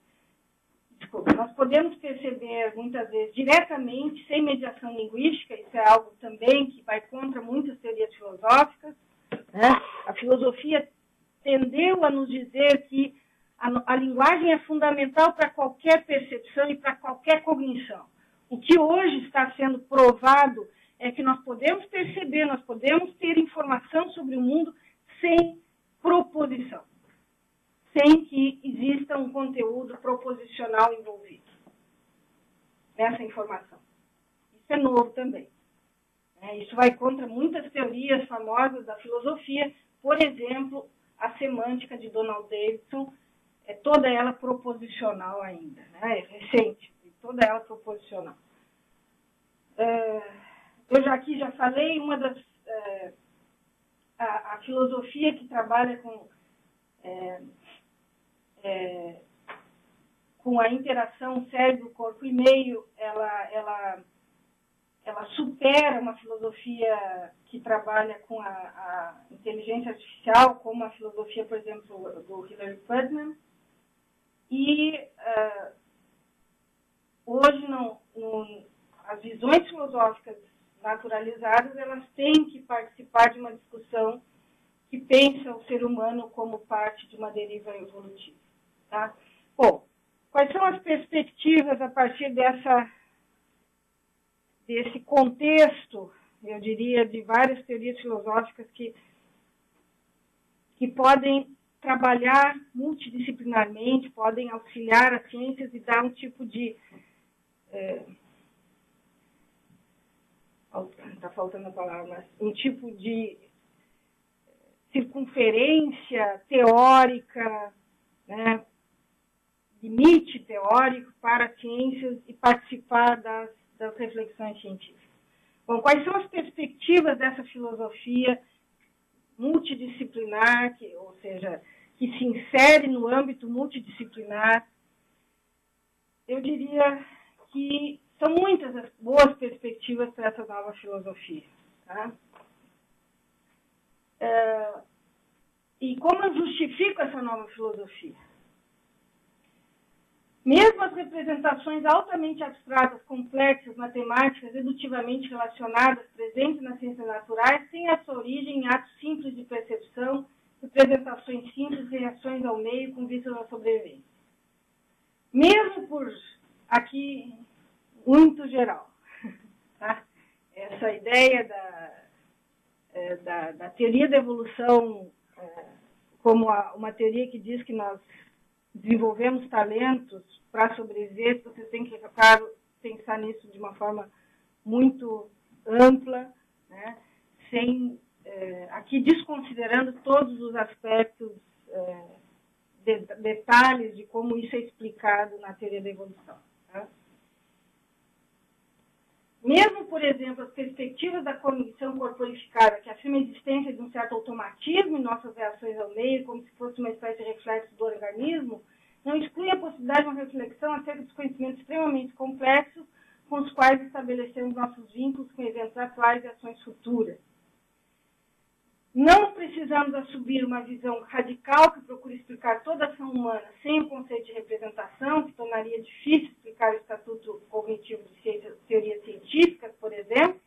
muitas vezes diretamente, sem mediação linguística, isso é algo também que vai contra muitas teorias filosóficas. Né? A filosofia tendeu a nos dizer que a linguagem é fundamental para qualquer percepção e para qualquer cognição. O que hoje está sendo provado é que nós podemos perceber, nós podemos ter informação sobre o mundo sem proposição, sem que exista um conteúdo proposicional envolvido nessa informação. Isso é novo também. Isso vai contra muitas teorias famosas da filosofia, por exemplo, a semântica de Donald Davidson, é toda ela proposicional ainda, né? É recente, toda ela proposicional. Eu já falei, a filosofia que trabalha com a interação cérebro, corpo e meio, ela supera uma filosofia que trabalha com a inteligência artificial, como a filosofia, por exemplo, do Hilary Putnam. E hoje, as visões filosóficas naturalizadas, elas têm que participar de uma discussão que pensa o ser humano como parte de uma deriva evolutiva. Tá? Bom, quais são as perspectivas a partir desse contexto, eu diria, de várias teorias filosóficas que podem trabalhar multidisciplinarmente, podem auxiliar as ciências e dar um tipo de... Está faltando a palavra, mas um tipo de circunferência teórica, né, limite teórico para as ciências e participar das reflexões científicas. Bom, quais são as perspectivas dessa filosofia multidisciplinar, ou seja, que se insere no âmbito multidisciplinar? Eu diria que são muitas as boas perspectivas para essa nova filosofia. Tá? E como eu justifico essa nova filosofia? Mesmo as representações altamente abstratas, complexas, matemáticas, dedutivamente relacionadas, presentes nas ciências naturais, têm a sua origem em atos simples de percepção, representações simples, reações ao meio com vista à sobrevivência. Mesmo por aqui, muito geral, tá? Essa ideia da teoria da evolução como uma teoria que diz que nós desenvolvemos talentos para sobreviver, você tem que, claro, pensar nisso de uma forma muito ampla, né? Aqui desconsiderando todos os aspectos, detalhes de como isso é explicado na teoria da evolução. Tá? Mesmo, por exemplo, as perspectivas da cognição corporificada, que afirma a existência de um certo automatismo em nossas reações ao meio, como se fosse uma espécie de reflexo do organismo, não exclui a possibilidade de uma reflexão acerca dos conhecimentos extremamente complexos com os quais estabelecemos nossos vínculos com eventos atuais e ações futuras. Não precisamos assumir uma visão radical que procure explicar toda a ação humana sem o conceito de representação, que tornaria difícil explicar o estatuto cognitivo de teorias científicas, por exemplo.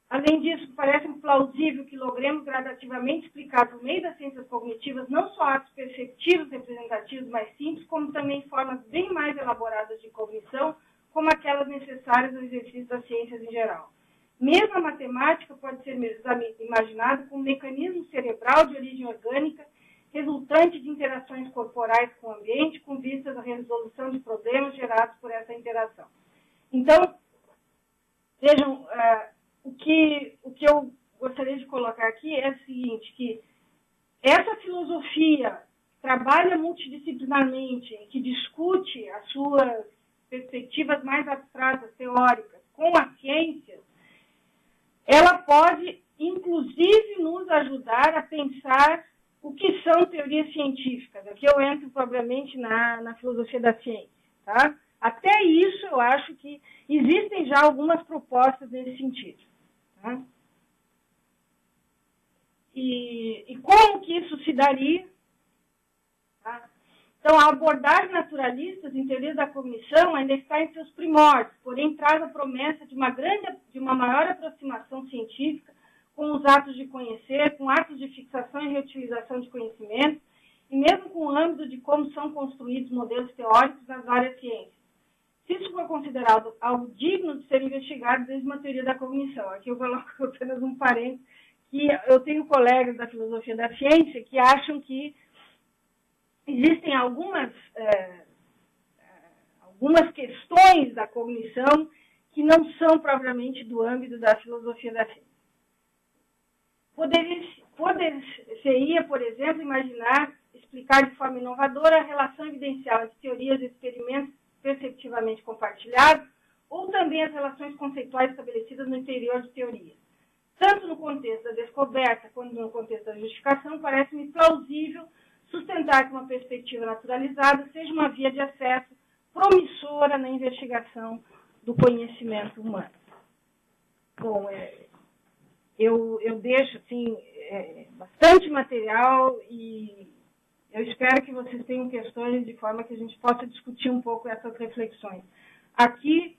Além disso, parece-me plausível que logremos gradativamente explicar por meio das ciências cognitivas não só atos perceptivos representativos mais simples, como também formas bem mais elaboradas de cognição, como aquelas necessárias ao exercício das ciências em geral. Mesmo a matemática pode ser imaginada como um mecanismo cerebral de origem orgânica, resultante de interações corporais com o ambiente, com vistas à resolução de problemas gerados por essa interação. Então, vejam, o que eu gostaria de colocar aqui é o seguinte, que essa filosofia trabalha multidisciplinarmente, que discute as suas perspectivas mais abstratas, teóricas, com a ciência, ela pode, inclusive, nos ajudar a pensar o que são teorias científicas. Aqui eu entro propriamente na filosofia da ciência. Tá? Até isso, eu acho que existem já algumas propostas nesse sentido. Tá? E como que isso se daria? Tá? Então, a abordagem naturalista em teoria da cognição ainda está em seus primórdios, porém traz a promessa de uma maior aproximação científica com os atos de conhecer, com atos de fixação e reutilização de conhecimento, e mesmo com o âmbito de como são construídos modelos teóricos nas várias ciências. Se isso for considerado algo digno de ser investigado desde uma teoria da cognição, aqui eu coloco apenas um parênteses, que eu tenho colegas da filosofia da ciência que acham que existem algumas questões da cognição que não são propriamente do âmbito da filosofia da ciência. Poderia, por exemplo, explicar de forma inovadora a relação evidencial entre teorias e experimentos perceptivamente compartilhados, ou também as relações conceituais estabelecidas no interior de teorias. Tanto no contexto da descoberta quanto no contexto da justificação, parece-me plausível sustentar que uma perspectiva naturalizada seja uma via de acesso promissora na investigação do conhecimento humano. Bom, eu deixo assim, bastante material e eu espero que vocês tenham questões de forma que a gente possa discutir um pouco essas reflexões. Aqui,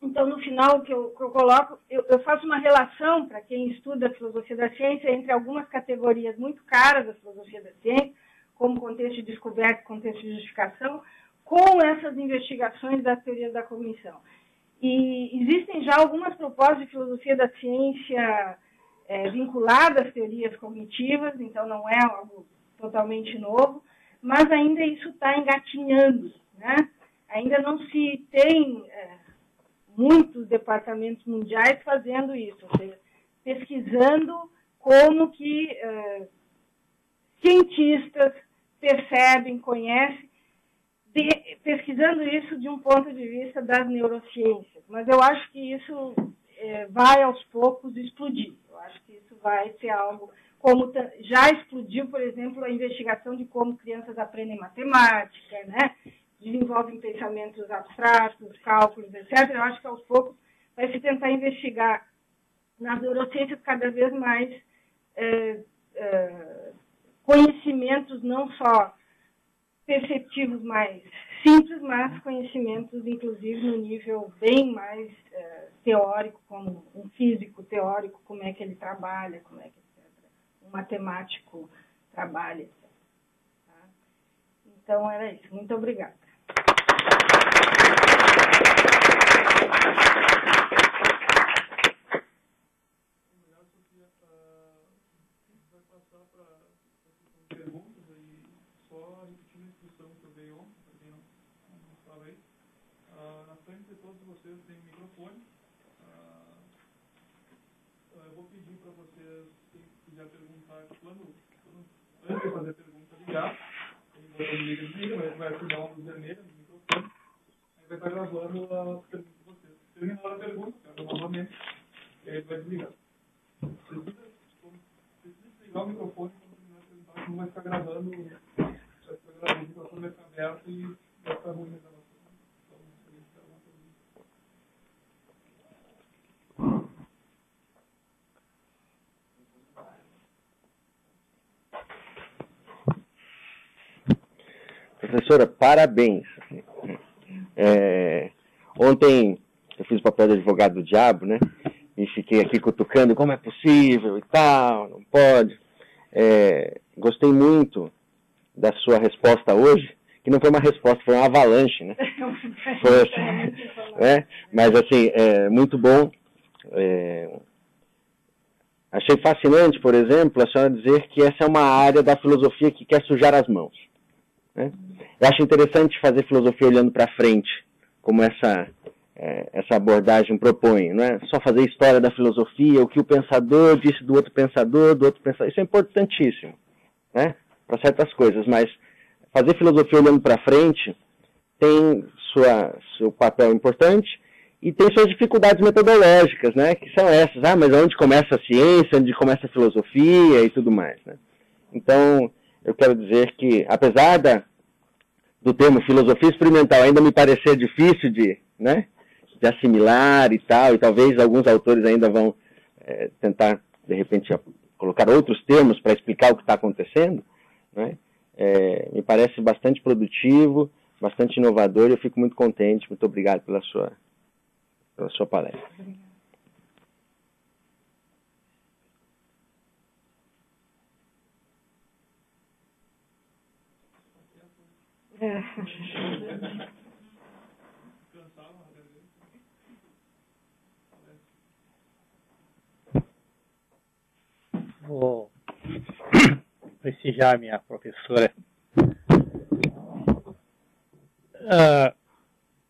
então, no final, o que eu coloco, eu faço uma relação, para quem estuda a filosofia da ciência, entre algumas categorias muito caras da filosofia da ciência, como contexto de descoberta e contexto de justificação, com essas investigações das teorias da cognição. E existem já algumas propostas de filosofia da ciência vinculadas às teorias cognitivas, então não é algo totalmente novo, mas ainda isso está engatinhando, né? Ainda não se tem muitos departamentos mundiais fazendo isso, ou seja, pesquisando como que cientistas percebem, conhecem, pesquisando isso de um ponto de vista das neurociências. Mas eu acho que isso vai aos poucos explodir. Eu acho que isso vai ser algo, como já explodiu, por exemplo, a investigação de como crianças aprendem matemática, né? Desenvolvem pensamentos abstratos, cálculos, etc. Eu acho que aos poucos vai se tentar investigar nas neurociências cada vez mais conhecimentos não só perceptivos mais simples, mas conhecimentos, inclusive, no nível bem mais teórico, como um físico teórico, como é que ele trabalha, como é que um matemático trabalha. Tá? Então, era isso. Muito obrigada. Obrigado, Sofia. A gente vai passar para a perguntas aí, só repetindo a instrução que eu dei ontem, para quem não estava aí. Na frente de todos vocês tem um microfone. Eu vou pedir para vocês, quem quiser perguntar, antes de fazer a pergunta, ligar. Tem um botão de liga e desliga, vai ativar uma luz vermelha no microfone. Aí vai estar gravando as perguntas de vocês. Terminar a pergunta, novamente, e aí vai desligar. Precisa desligar o microfone quando terminar de perguntar, não vai ficar gravando, o microfone vai ficar aberto e vai ficar ruim a gravação. Então, a gente vai uma pergunta. Professora, parabéns. Ontem eu fiz o papel de advogado do diabo, né? E fiquei aqui cutucando como é possível e tal, não pode. Gostei muito da sua resposta hoje, que não foi uma resposta, foi uma avalanche, né? Foi assim, né? Mas assim, muito bom. Achei fascinante, por exemplo, a senhora dizer que essa é uma área da filosofia que quer sujar as mãos, né? Eu acho interessante fazer filosofia olhando para frente, como essa abordagem propõe, não é só fazer história da filosofia, o que o pensador disse do outro pensador, isso é importantíssimo, né, para certas coisas, mas fazer filosofia olhando para frente tem seu papel importante e tem suas dificuldades metodológicas, né, que são essas, mas onde começa a ciência, onde começa a filosofia e tudo mais, né? Então, eu quero dizer que, apesar do termo filosofia experimental ainda me parecer difícil de assimilar e tal, e talvez alguns autores ainda vão tentar, de repente, colocar outros termos para explicar o que está acontecendo, né? Me parece bastante produtivo, bastante inovador, e eu fico muito contente. Muito obrigado pela sua palestra. Vou prestigiar minha professora.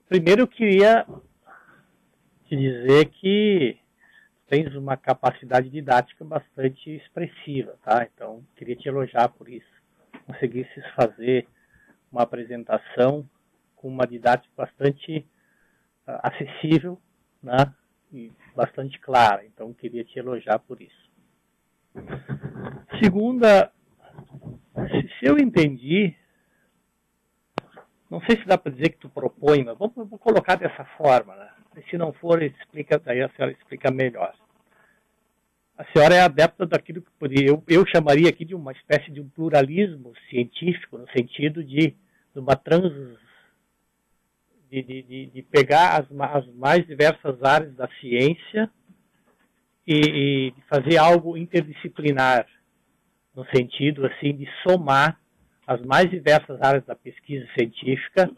Primeiro eu queria te dizer que tens uma capacidade didática bastante expressiva, tá? Então, queria te elogiar por isso. Conseguisses fazer uma apresentação com uma didática bastante acessível, né? E bastante clara. Então, queria te elogiar por isso. Segunda, se eu entendi, não sei se dá para dizer que tu propõe, mas vou colocar dessa forma, né? Se não for, daí a senhora explica melhor. A senhora é adepta daquilo que eu chamaria aqui de uma espécie de um pluralismo científico, no sentido de pegar as mais diversas áreas da ciência e fazer algo interdisciplinar, no sentido assim de somar as mais diversas áreas da pesquisa científica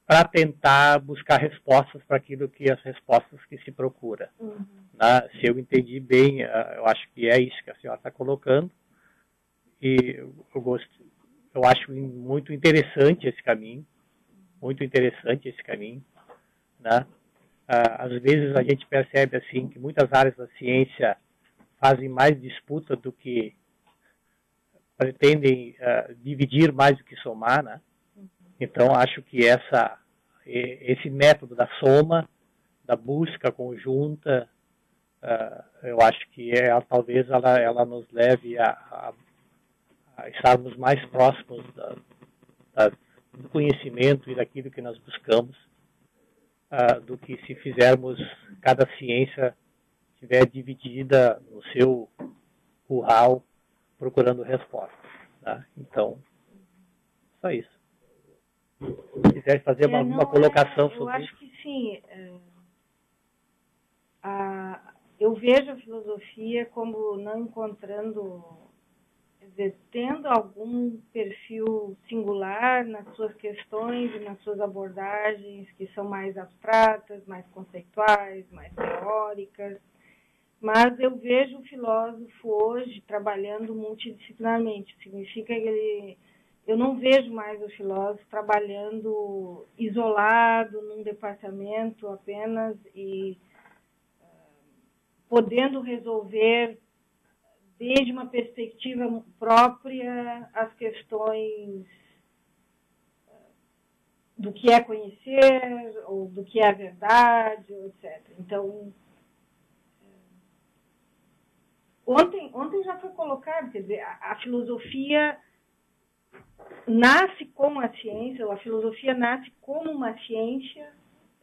para tentar buscar respostas para aquilo que as respostas que se procura. Né? Se eu entendi bem, eu acho que é isso que a senhora está colocando, e eu acho muito interessante esse caminho, né? Às vezes a gente percebe assim que muitas áreas da ciência fazem mais disputa do que pretendem dividir mais do que somar, né? Então acho que esse método da soma, da busca conjunta, eu acho que talvez ela nos leve a estarmos mais próximos do conhecimento e daquilo que nós buscamos, do que se fizermos cada ciência estiver dividida no seu curral procurando respostas. Tá? Então, só isso. Se quiser fazer alguma colocação sobre isso. Eu acho que sim. Eu vejo a filosofia como não encontrando, quer dizer, tendo algum perfil singular nas suas questões e nas suas abordagens, que são mais abstratas, mais conceituais, mais teóricas. Mas eu vejo o filósofo hoje trabalhando multidisciplinarmente. Significa que eu não vejo mais o filósofo trabalhando isolado num departamento apenas e podendo resolver desde uma perspectiva própria as questões do que é conhecer ou do que é a verdade, etc. Então, ontem já foi colocado, quer dizer, a filosofia nasce com a ciência, ou a filosofia nasce como uma ciência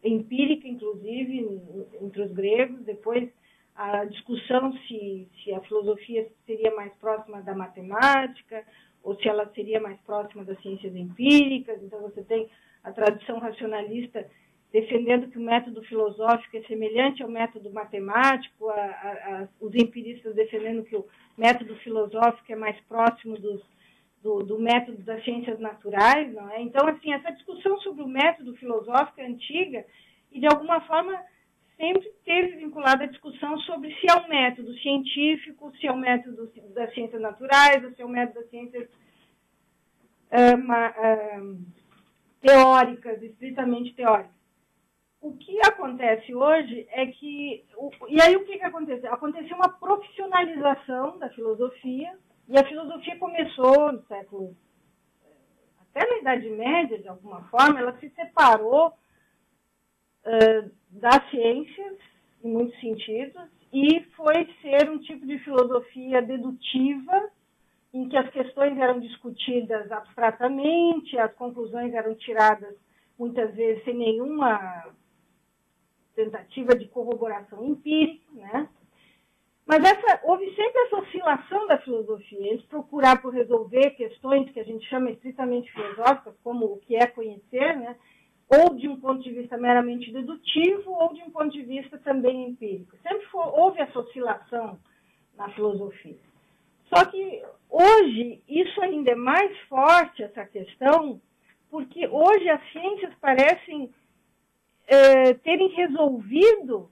empírica, inclusive, entre os gregos. Depois, a discussão se a filosofia seria mais próxima da matemática ou se ela seria mais próxima das ciências empíricas. Então, você tem a tradição racionalista defendendo que o método filosófico é semelhante ao método matemático, os empiristas defendendo que o método filosófico é mais próximo do método das ciências naturais, não é? Então, assim, essa discussão sobre o método filosófico é antiga e, de alguma forma, sempre esteve vinculada à discussão sobre se é um método científico, se é um método das ciências naturais, ou se é um método das ciências teóricas, estritamente teóricas. O que acontece hoje é que... E aí o que aconteceu? Aconteceu uma profissionalização da filosofia, e a filosofia começou no século... Até na Idade Média, de alguma forma, ela se separou das ciências, em muitos sentidos, e foi ser um tipo de filosofia dedutiva, em que as questões eram discutidas abstratamente, as conclusões eram tiradas, muitas vezes, sem nenhuma tentativa de corroboração empírica, né? Mas houve sempre essa oscilação da filosofia, eles procurar por resolver questões que a gente chama estritamente filosóficas, como o que é conhecer, né? Ou de um ponto de vista meramente dedutivo, ou de um ponto de vista também empírico. Sempre houve essa oscilação na filosofia. Só que hoje isso ainda é mais forte, essa questão, porque hoje as ciências parecem terem resolvido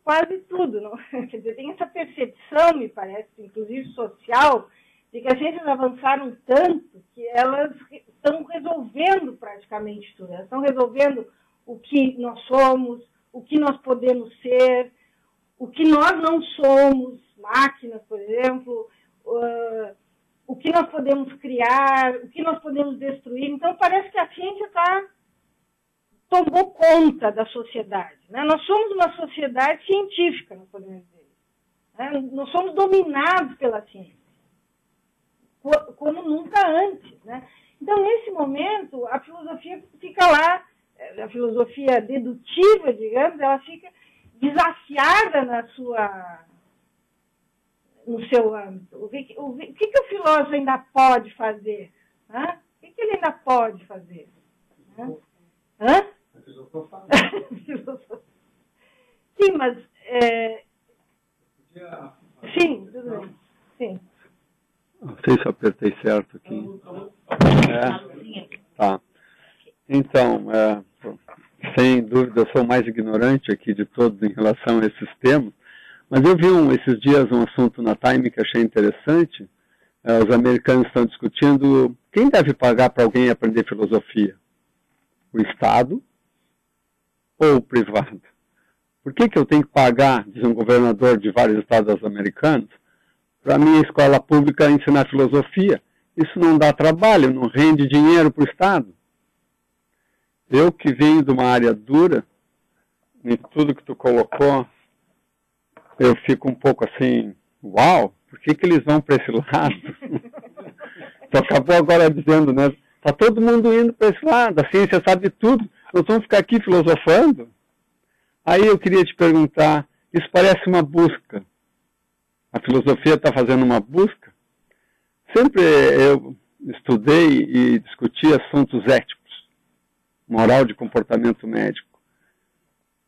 quase tudo. Não? Quer dizer, tem essa percepção, me parece, inclusive social, de que as ciências avançaram tanto que elas estão resolvendo praticamente tudo. Elas estão resolvendo o que nós somos, o que nós podemos ser, o que nós não somos, máquinas, por exemplo, o que nós podemos criar, o que nós podemos destruir. Então, parece que a ciência tomou conta da sociedade. Né? Nós somos uma sociedade científica, nós podemos dizer. Né? Nós somos dominados pela ciência, como nunca antes. Né? Então, nesse momento, a filosofia fica lá, a filosofia dedutiva, digamos, ela fica desafiada no seu âmbito. O que o filósofo ainda pode fazer? Né? O que ele ainda pode fazer? Né? Hã? Sim, mas... Sim, tudo bem. Sim. Não sei se eu apertei certo aqui. Tá. Então, sem dúvida, eu sou o mais ignorante aqui de todos em relação a esses temas, mas eu vi esses dias um assunto na Time que achei interessante. Os americanos estão discutindo quem deve pagar para alguém aprender filosofia? O Estado ou o privado? Por que eu tenho que pagar, diz um governador de vários estados americanos, para a minha escola pública ensinar filosofia? Isso não dá trabalho, não rende dinheiro para o Estado. Eu que venho de uma área dura, em tudo que tu colocou, eu fico um pouco assim, uau, por que eles vão para esse lado? Tu acabou agora dizendo, né? Está todo mundo indo para esse lado, a ciência sabe tudo, nós vamos ficar aqui filosofando? Aí eu queria te perguntar, isso parece uma busca A filosofia está fazendo uma busca. Sempre eu estudei e discuti assuntos éticos, moral de comportamento médico.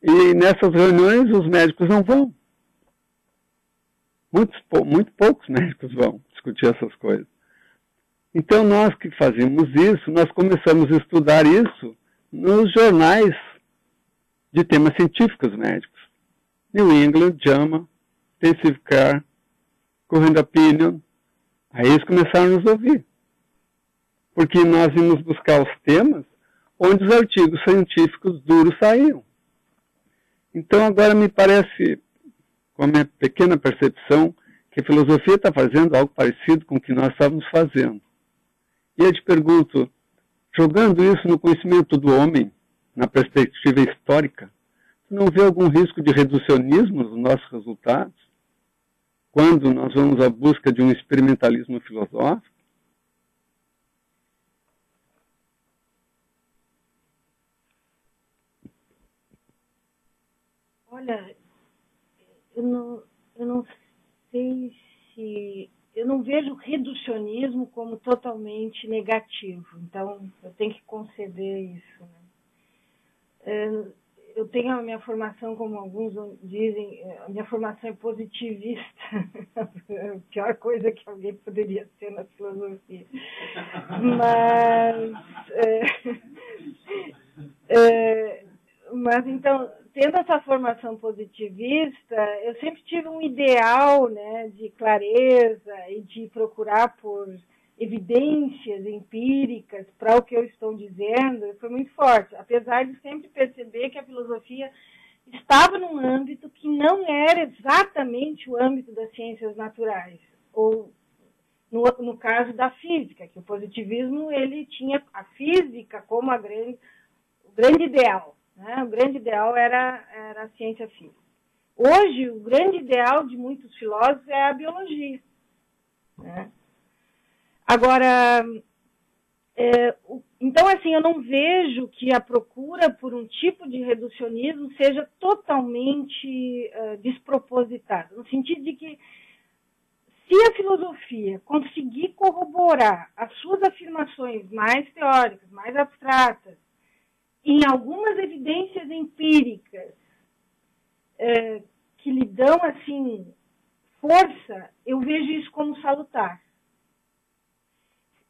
E nessas reuniões os médicos não vão. Muito poucos médicos vão discutir essas coisas. Então nós que fazíamos isso, nós começamos a estudar isso nos jornais de temas científicos médicos. New England, JAMA, Intensive Care, Current Opinion. Aí eles começaram a nos ouvir. Porque nós íamos buscar os temas onde os artigos científicos duros saíam. Então agora me parece, com a minha pequena percepção, que a filosofia está fazendo algo parecido com o que nós estávamos fazendo. E eu te pergunto, jogando isso no conhecimento do homem, na perspectiva histórica, tu não vê algum risco de reducionismo nos nossos resultados? Quando nós vamos à busca de um experimentalismo filosófico? Olha, eu não sei se... Eu não vejo reducionismo como totalmente negativo. Então, eu tenho que conceder isso, né? Eu tenho a minha formação, como alguns dizem, a minha formação é positivista. A pior coisa que alguém poderia ser na filosofia. Mas então, tendo essa formação positivista, eu sempre tive um ideal, né, de clareza e de procurar por evidências empíricas para o que eu estou dizendo, foi muito forte, apesar de sempre perceber que a filosofia estava num âmbito que não era exatamente o âmbito das ciências naturais, ou no caso da física, que o positivismo ele tinha a física como o grande ideal, né? O grande ideal era a ciência física. Hoje, o grande ideal de muitos filósofos é a biologia, né? Agora, então, assim, eu não vejo que a procura por um tipo de reducionismo seja totalmente despropositada, no sentido de que se a filosofia conseguir corroborar as suas afirmações mais teóricas, mais abstratas, em algumas evidências empíricas que lhe dão, assim, força, eu vejo isso como salutar.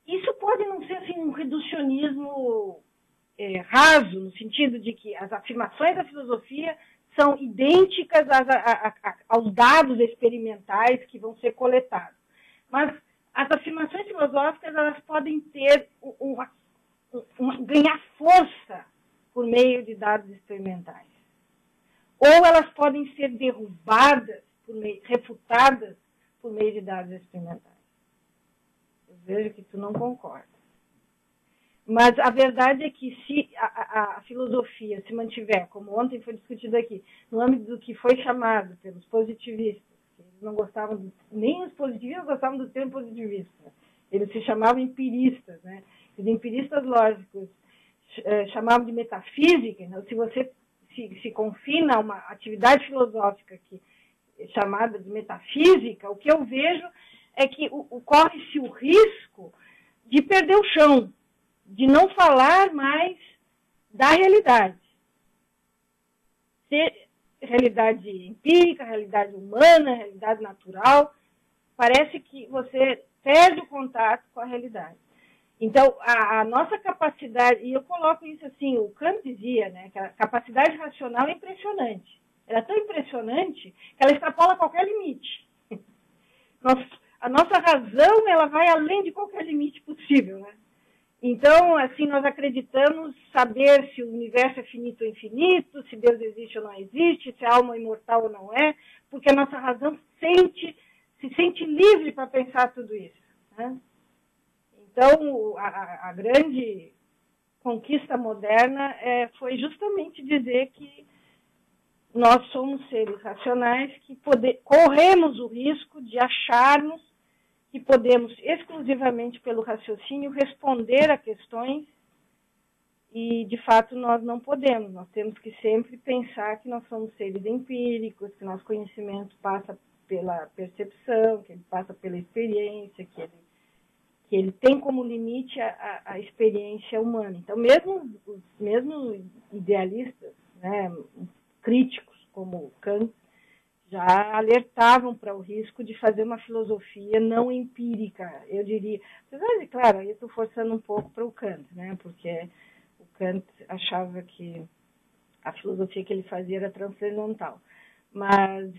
Isso pode não ser assim, um reducionismo raso, no sentido de que as afirmações da filosofia são idênticas aos dados experimentais que vão ser coletados. Mas as afirmações filosóficas elas podem ter ganhar força por meio de dados experimentais. Ou elas podem ser derrubadas, refutadas por meio de dados experimentais. Eu vejo que tu não concorda. Mas a verdade é que se a filosofia se mantiver, como ontem foi discutido aqui, no âmbito do que foi chamado pelos positivistas, eles não gostavam, nem os positivistas gostavam do termo positivista, eles se chamavam empiristas, né? Os empiristas lógicos chamavam de metafísica. Então, se você se confina a uma atividade filosófica chamada de metafísica, o que eu vejo é que corre-se o risco de perder o chão, de não falar mais da realidade. Realidade empírica, realidade humana, realidade natural, parece que você perde o contato com a realidade. Então, a nossa capacidade, e eu coloco isso assim, o Kant dizia, né, que a capacidade racional é impressionante. Ela é tão impressionante que ela extrapola qualquer limite. A nossa razão, ela vai além de qualquer limite possível, né? Então, assim, nós acreditamos saber se o universo é finito ou infinito, se Deus existe ou não existe, se a alma é imortal ou não é, porque a nossa razão se sente livre para pensar tudo isso, né? Então, a grande conquista moderna foi justamente dizer que nós somos seres racionais que corremos o risco de acharmos que podemos, exclusivamente pelo raciocínio, responder a questões e, de fato, nós não podemos. Nós temos que sempre pensar que nós somos seres empíricos, que nosso conhecimento passa pela percepção, que ele passa pela experiência, que ele tem como limite a experiência humana. Então, mesmo idealistas, né, críticos como Kant, já alertavam para o risco de fazer uma filosofia não empírica, eu diria. Apesar de, claro, eu estou forçando um pouco para o Kant, né, porque o Kant achava que a filosofia que ele fazia era transcendental. Mas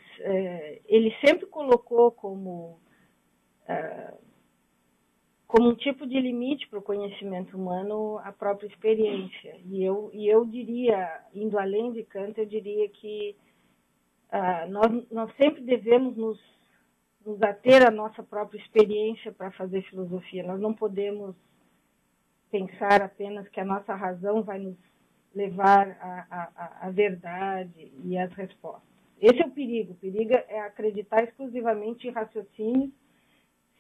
ele sempre colocou como um tipo de limite para o conhecimento humano a própria experiência. E eu diria, indo além de Kant, eu diria que nós sempre devemos nos ater à nossa própria experiência para fazer filosofia. Nós não podemos pensar apenas que a nossa razão vai nos levar à verdade e às respostas. Esse é o perigo. O perigo é acreditar exclusivamente em raciocínios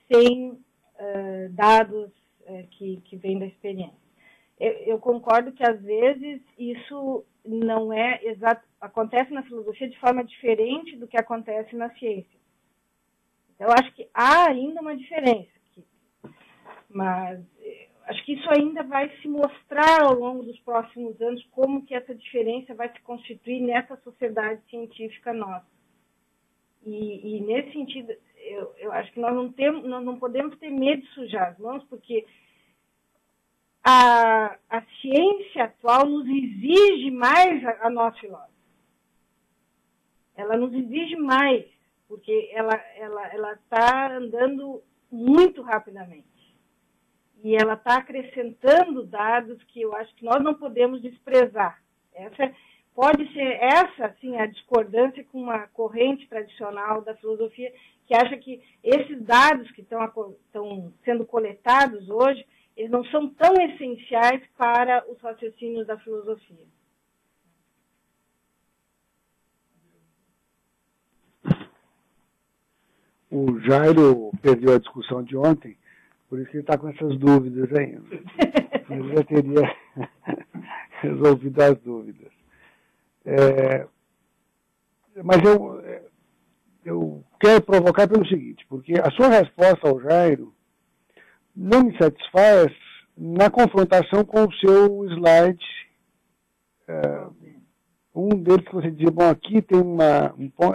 sem dados que vêm da experiência. Eu concordo que, às vezes, isso não é exato, acontece na filosofia de forma diferente do que acontece na ciência. Então, eu acho que há ainda uma diferença, mas acho que isso ainda vai se mostrar ao longo dos próximos anos, como que essa diferença vai se constituir nessa sociedade científica nossa. E nesse sentido, eu acho que nós não podemos ter medo de sujar as mãos, porque a ciência atual nos exige mais a nós filósofos. Ela nos exige mais, porque ela está andando muito rapidamente. E ela está acrescentando dados que eu acho que nós não podemos desprezar. Pode ser essa, assim, a discordância com uma corrente tradicional da filosofia, que acha que esses dados que estão sendo coletados hoje, eles não são tão essenciais para os raciocínios da filosofia. O Jairo perdeu a discussão de ontem, por isso que ele está com essas dúvidas ainda. Ele já teria resolvido as dúvidas. Mas eu quero provocar pelo seguinte, porque a sua resposta ao Jairo não me satisfaz na confrontação com o seu slide. Um deles que você dizia, bom, aqui tem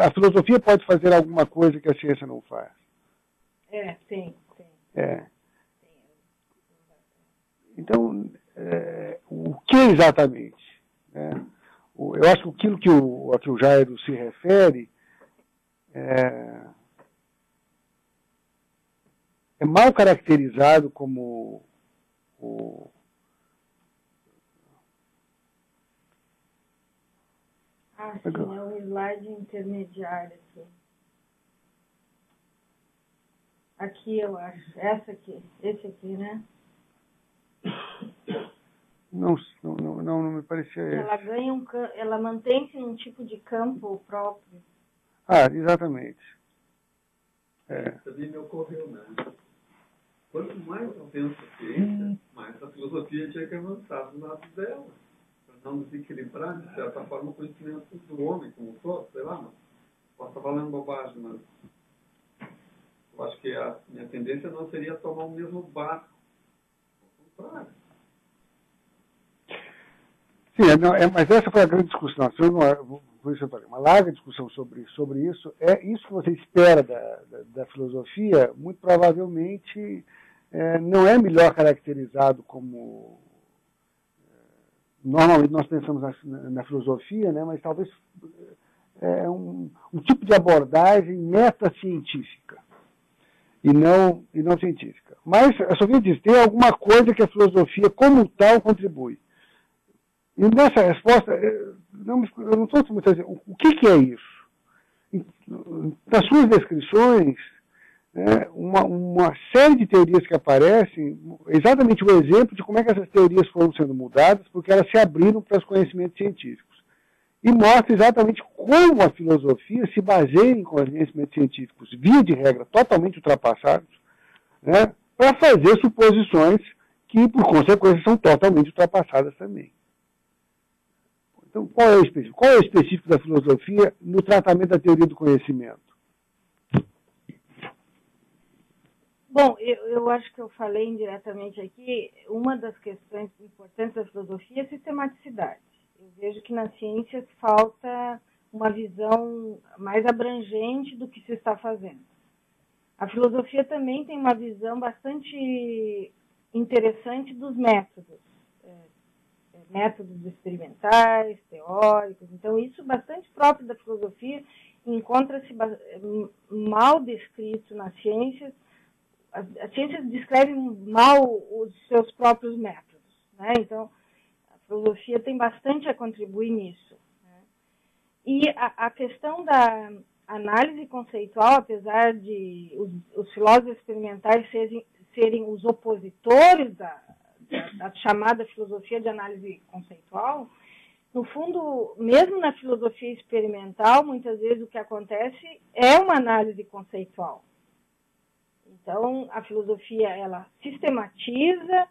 a filosofia pode fazer alguma coisa que a ciência não faz. Sim. Então, o que exatamente? Eu acho que aquilo a que o Jairo se refere é mal caracterizado como sim, é um slide intermediário aqui. Aqui, eu acho. Esse aqui, né? Não me parecia ela esse. ganha ela mantém-se num tipo de campo próprio. Exatamente. Também me ocorreu, né? Quanto mais eu penso a ciência, mais a filosofia tinha que avançar do lado dela, para não desequilibrar, de certa forma, o conhecimento do homem, como todo, sei lá, mas posso estar falando bobagem, mas eu acho que a minha tendência não seria tomar o mesmo barco. Ao contrário. Sim, mas essa foi a grande discussão. Por isso eu falei, uma larga discussão sobre isso. É isso que você espera da filosofia, muito provavelmente não é melhor caracterizado como normalmente nós pensamos na filosofia, né, mas talvez um tipo de abordagem metacientífica e não científica. Mas eu só queria dizer, tem alguma coisa que a filosofia como tal contribui. E nessa resposta, eu não estou muito dizendo o que é isso. Nas suas descrições, uma série de teorias que aparecem, exatamente o exemplo de como é que essas teorias foram sendo mudadas, porque elas se abriram para os conhecimentos científicos. E mostra exatamente como a filosofia se baseia em conhecimentos científicos, via de regra, totalmente ultrapassados, né, para fazer suposições que, por consequência, são totalmente ultrapassadas também. Então, qual é o específico? Qual é o específico da filosofia no tratamento da teoria do conhecimento? Bom, eu acho que eu falei indiretamente aqui, uma das questões importantes da filosofia é a sistematicidade. Eu vejo que nas ciências falta uma visão mais abrangente do que se está fazendo. A filosofia também tem uma visão bastante interessante dos métodos. Métodos experimentais, teóricos. Então, isso bastante próprio da filosofia, encontra-se mal descrito nas ciências. As ciências descrevem mal os seus próprios métodos, né? Então, a filosofia tem bastante a contribuir nisso, né? E a questão da análise conceitual, apesar de os filósofos experimentais serem os opositores da chamada filosofia de análise conceitual, no fundo, mesmo na filosofia experimental, muitas vezes o que acontece é uma análise conceitual. Então, a filosofia, ela sistematiza,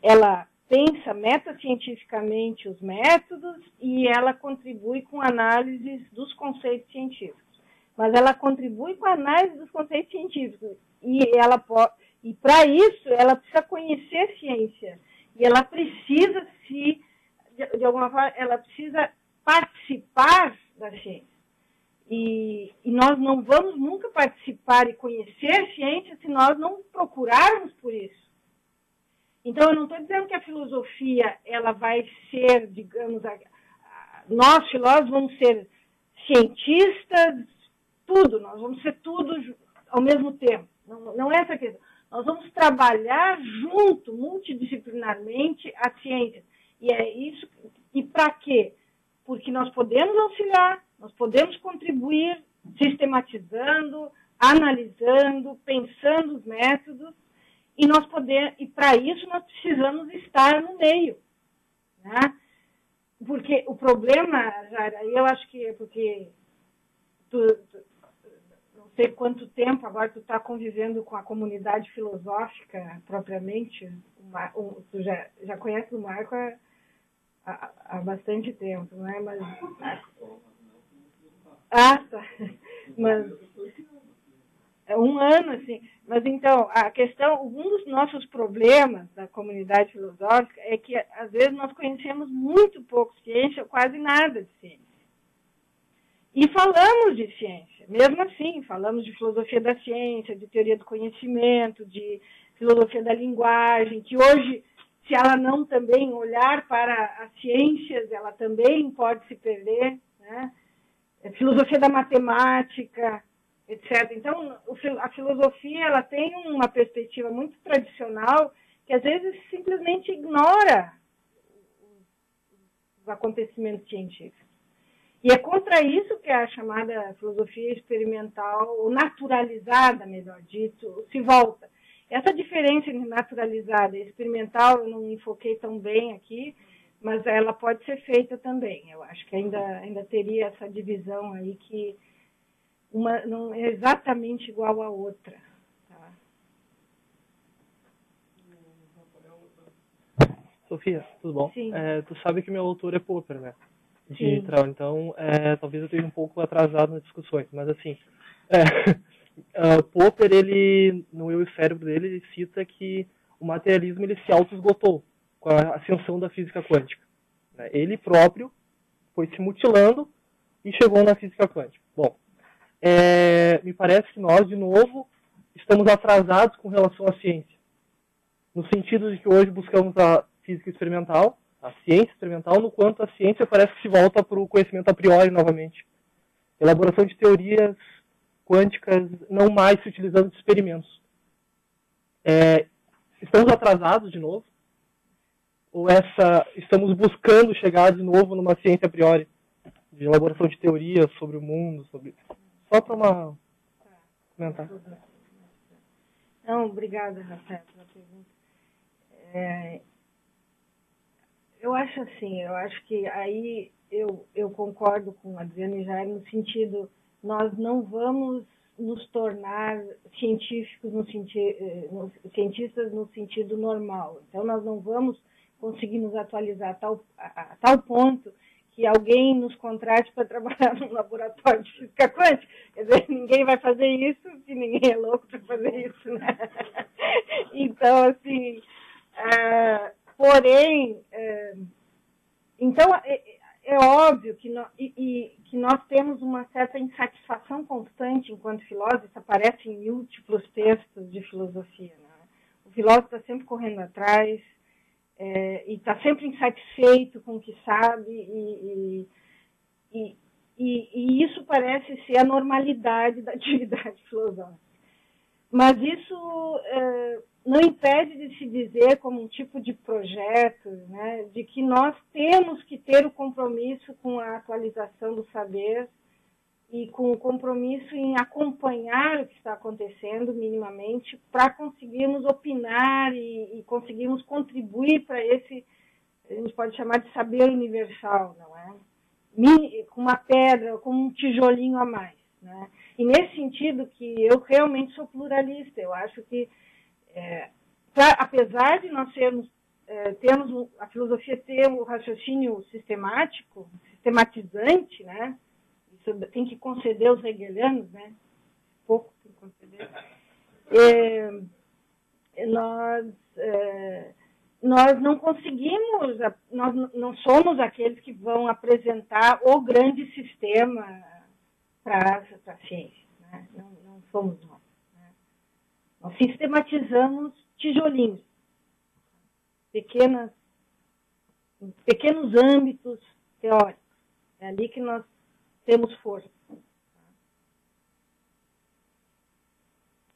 ela pensa metacientificamente os métodos e ela contribui com análises dos conceitos científicos. Mas ela contribui com a análise dos conceitos científicos e para isso, ela precisa conhecer a ciência. E ela precisa de alguma forma, ela precisa participar da ciência. E nós não vamos nunca participar e conhecer a ciência se nós não procurarmos por isso. Então, eu não estou dizendo que a filosofia ela vai ser, digamos, nós filósofos vamos ser cientistas, tudo, nós vamos ser tudo ao mesmo tempo. Não é essa a questão. Nós vamos trabalhar junto, multidisciplinarmente, a ciência. E é isso. E para quê? Porque nós podemos auxiliar, nós podemos contribuir sistematizando, analisando, pensando os métodos, e para isso nós precisamos estar no meio, né? Porque o problema, Jara, eu acho que é porque não sei quanto tempo agora tu está convivendo com a comunidade filosófica propriamente. Tu já conhece o Marco há bastante tempo, né? Mas tá. Mas é um ano, assim. Mas então, a questão, um dos nossos problemas da comunidade filosófica é que, às vezes, nós conhecemos muito pouco ciência, ou quase nada de ciência. E falamos de ciência, mesmo assim, falamos de filosofia da ciência, de teoria do conhecimento, de filosofia da linguagem, que hoje, se ela não também olhar para as ciências, ela também pode se perder, né? Filosofia da matemática, etc. Então, a filosofia ela tem uma perspectiva muito tradicional que, às vezes, simplesmente ignora os acontecimentos científicos. E é contra isso que a chamada filosofia experimental, ou naturalizada, melhor dito, se volta. Essa diferença entre naturalizada e experimental eu não enfoquei tão bem aqui, mas ela pode ser feita também. Eu acho que ainda teria essa divisão aí que uma não é exatamente igual à outra. Tá? Sofia, tudo bom? Sim. Tu sabe que meu autor é Popper, né? Sim. Então, talvez eu esteja um pouco atrasado nas discussões, mas assim, Popper, ele, no Eu e o Cérebro dele, ele cita que o materialismo ele se auto-esgotou com a ascensão da física quântica. Ele próprio foi se mutilando e chegou na física quântica. Bom, me parece que nós, de novo, estamos atrasados com relação à ciência. No sentido de que hoje buscamos a física experimental, a ciência experimental, no quanto a ciência parece que se volta para o conhecimento a priori novamente. Elaboração de teorias quânticas não mais se utilizando de experimentos. Estamos atrasados de novo? Ou estamos buscando chegar de novo numa ciência a priori? De elaboração de teorias sobre o mundo, só para comentar. Não, obrigada, Rafael, pela pergunta. Eu acho assim, eu acho que aí eu concordo com a Adriana e Jair no sentido, nós não vamos nos tornar científicos cientistas no sentido normal. Então, nós não vamos conseguir nos atualizar a tal ponto que alguém nos contrate para trabalhar num laboratório de física quântica. Quer dizer, ninguém vai fazer isso, se ninguém é louco para fazer isso, né? tem... Então, é óbvio que nós temos uma certa insatisfação constante enquanto filósofos, isso aparece em múltiplos textos de filosofia, né? O filósofo está sempre correndo atrás, e está sempre insatisfeito com o que sabe, e isso parece ser a normalidade da atividade filosófica. Mas isso não impede de se dizer, como um tipo de projeto, né, de que nós temos que ter o compromisso com a atualização do saber e com o compromisso em acompanhar o que está acontecendo minimamente para conseguirmos opinar e conseguirmos contribuir para esse, a gente pode chamar de saber universal, não é? Com uma pedra, com um tijolinho a mais, né? E nesse sentido que eu realmente sou pluralista, eu acho que, apesar de nós termos a filosofia ter um raciocínio sistemático, sistematizante, né? Isso tem que conceder os hegelianos, né? Pouco tem que conceder. Nós não conseguimos, nós não somos aqueles que vão apresentar o grande sistema para a ciência, né? Não somos nós, né? Nós sistematizamos tijolinhos, pequenos âmbitos teóricos. É ali que nós temos força.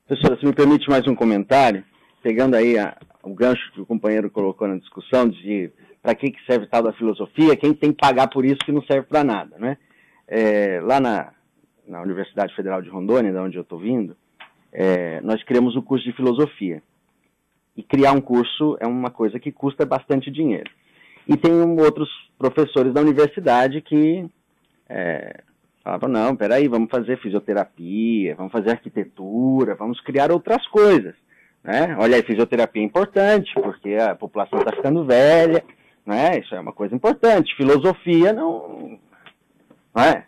Professora, se me permite mais um comentário, pegando aí o gancho que o companheiro colocou na discussão, de para que serve tal da filosofia, quem tem que pagar por isso que não serve para nada, né? Lá na Universidade Federal de Rondônia, de onde eu estou vindo, nós criamos o curso de filosofia. E criar um curso é uma coisa que custa bastante dinheiro. E tem outros professores da universidade que falavam, não, peraí, vamos fazer fisioterapia, vamos fazer arquitetura, vamos criar outras coisas, né? Olha aí, fisioterapia é importante, porque a população está ficando velha, né? Isso é uma coisa importante. Filosofia não é?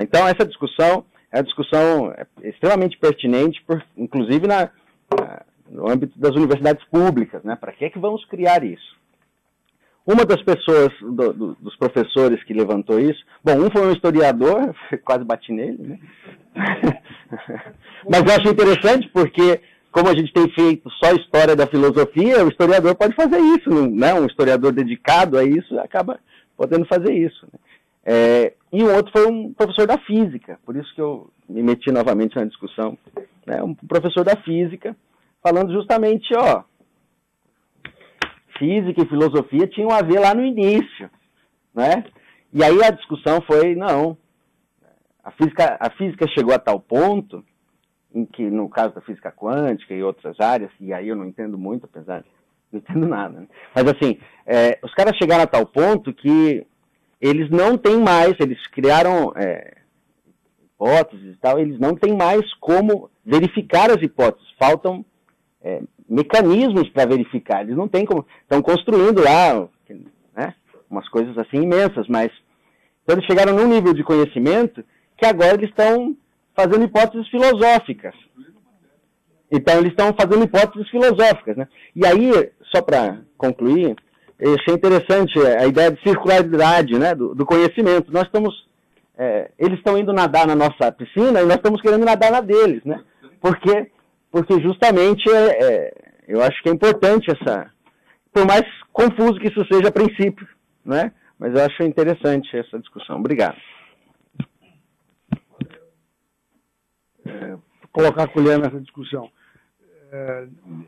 Então, essa discussão é uma discussão extremamente pertinente, inclusive no âmbito das universidades públicas, né? Para que vamos criar isso? Uma das pessoas, dos professores que levantou isso, bom, um foi um historiador, quase bati nele, né? Mas eu acho interessante porque, como a gente tem feito só história da filosofia, o historiador pode fazer isso, né? Um historiador dedicado a isso acaba podendo fazer isso, né? E o outro foi um professor da física, por isso que eu me meti novamente na discussão, né? Um professor da física, falando justamente, física e filosofia tinham a ver lá no início, né? E aí a discussão foi, não, a física chegou a tal ponto, em que no caso da física quântica e outras áreas, e aí eu não entendo muito, apesar de não entendo nada, né? Mas assim, os caras chegaram a tal ponto que eles não têm mais, eles criaram hipóteses e tal, eles não têm mais como verificar as hipóteses, faltam mecanismos para verificar, eles não têm como, estão construindo lá, né, umas coisas assim imensas, mas então eles chegaram num nível de conhecimento que agora eles estão fazendo hipóteses filosóficas. Então eles estão fazendo hipóteses filosóficas, né? E aí, só para concluir, eu achei interessante a ideia de circularidade, né, do conhecimento. Nós estamos, eles estão indo nadar na nossa piscina e nós estamos querendo nadar na deles, né? Porque justamente eu acho que é importante por mais confuso que isso seja a princípio, né? Mas eu acho interessante essa discussão. Obrigado. Colocar a colher nessa discussão.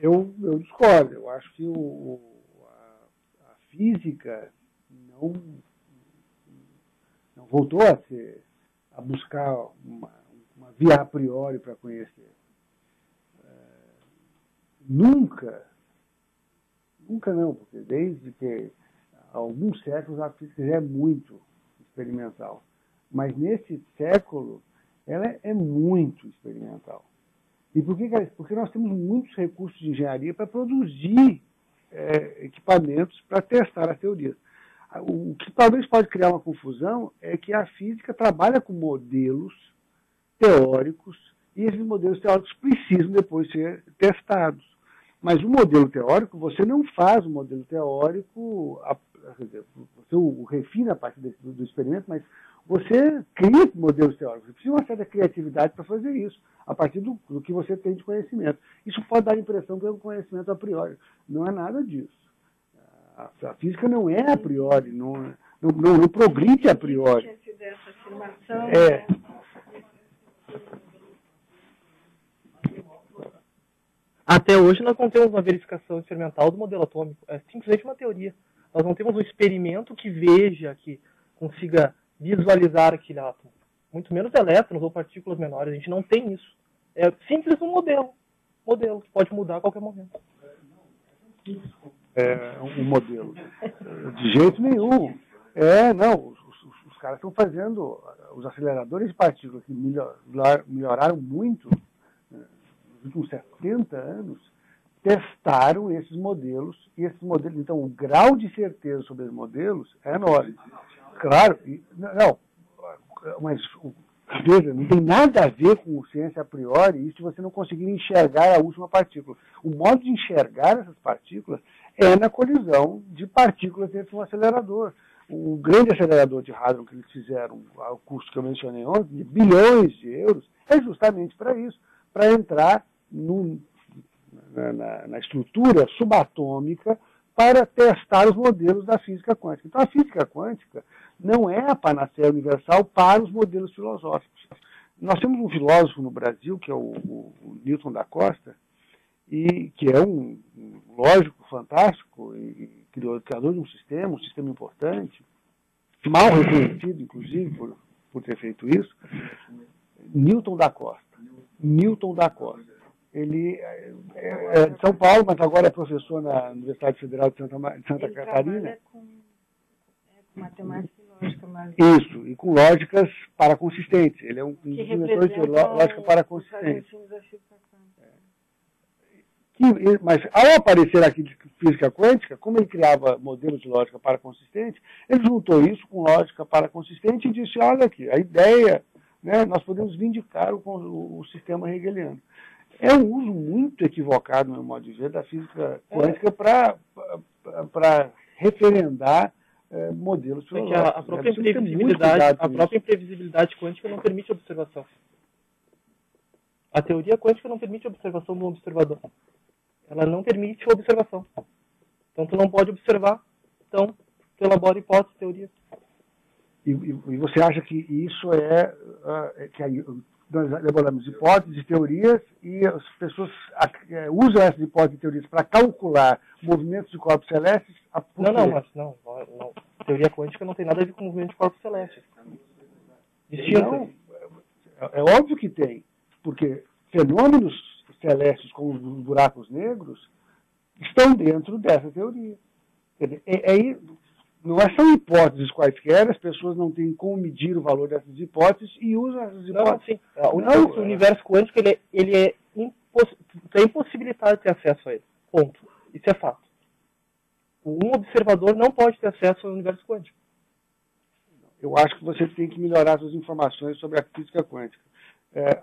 Eu discordo. Eu acho que a física não voltou a buscar uma via a priori para conhecer. Nunca não, porque desde que há alguns séculos a física já é muito experimental. Mas nesse século ela é muito experimental. E por que é isso? Porque nós temos muitos recursos de engenharia para produzir equipamentos para testar as teorias. O que talvez pode criar uma confusão é que a física trabalha com modelos teóricos e esses modelos teóricos precisam depois ser testados. Mas o modelo teórico, você não faz o modelo teórico, quer dizer, você o refina a partir do experimento, mas você cria modelos teóricos. Você precisa de uma certa criatividade para fazer isso, a partir do que você tem de conhecimento. Isso pode dar a impressão que é um conhecimento a priori. Não é nada disso. A física não é a priori, não progride a priori. Até hoje nós não temos uma verificação experimental do modelo atômico. É simplesmente uma teoria. Nós não temos um experimento que veja, que consiga visualizar aquele átomo. Muito menos elétrons ou partículas menores. A gente não tem isso. É simples um modelo. Modelo que pode mudar a qualquer momento. Um modelo. De jeito nenhum. Não. Os caras estão fazendo... Os aceleradores de partículas que melhoraram muito nos últimos 70 anos, testaram esses modelos, e esses modelos, então, o grau de certeza sobre os modelos é enorme. Claro, mas veja, não tem nada a ver com ciência a priori, isso se você não conseguir enxergar a última partícula. O modo de enxergar essas partículas é na colisão de partículas dentro de um acelerador. O grande acelerador de Hadron que eles fizeram, ao custo que eu mencionei ontem, de bilhões de euros, é justamente para isso, para entrar na estrutura subatômica para testar os modelos da física quântica. Então, a física quântica não é a panaceia universal para os modelos filosóficos. Nós temos um filósofo no Brasil, que é o Newton da Costa, e que é um lógico fantástico, e criador de um sistema importante, mal reconhecido, inclusive, por ter feito isso, Newton da Costa. Ele é de São Paulo, mas agora é professor na Universidade Federal de Santa Catarina. Com matemática e lógica. Mas... Isso, e com lógicas paraconsistentes. Ele é um inventor de lógica paraconsistente. Mas ao aparecer aqui de física quântica, como ele criava modelos de lógica paraconsistente, ele juntou isso com lógica paraconsistente e disse, olha aqui, a ideia, né, nós podemos vindicar o sistema hegeliano. É um uso muito equivocado, no meu modo de ver, da física quântica para referendar modelos filosóficos. A própria imprevisibilidade quântica não permite observação. A teoria quântica não permite observação do observador. Ela não permite observação. Então, tu não pode observar. Então, tu elabora hipótese, teoria. E você acha que isso que nós elaboramos hipóteses e teorias e as pessoas usam essas hipóteses e teorias para calcular movimentos de corpos celestes? Não. Teoria quântica não tem nada a ver com movimento de corpos celestes. Não, é óbvio que tem, porque fenômenos celestes como os buracos negros estão dentro dessa teoria. Não são hipóteses quaisquer, as pessoas não têm como medir o valor dessas hipóteses e usam essas hipóteses. O universo quântico ele é impossibilitado de ter acesso a ele. Ponto. Isso é fato. Um observador não pode ter acesso ao universo quântico. Eu acho que você tem que melhorar suas informações sobre a física quântica.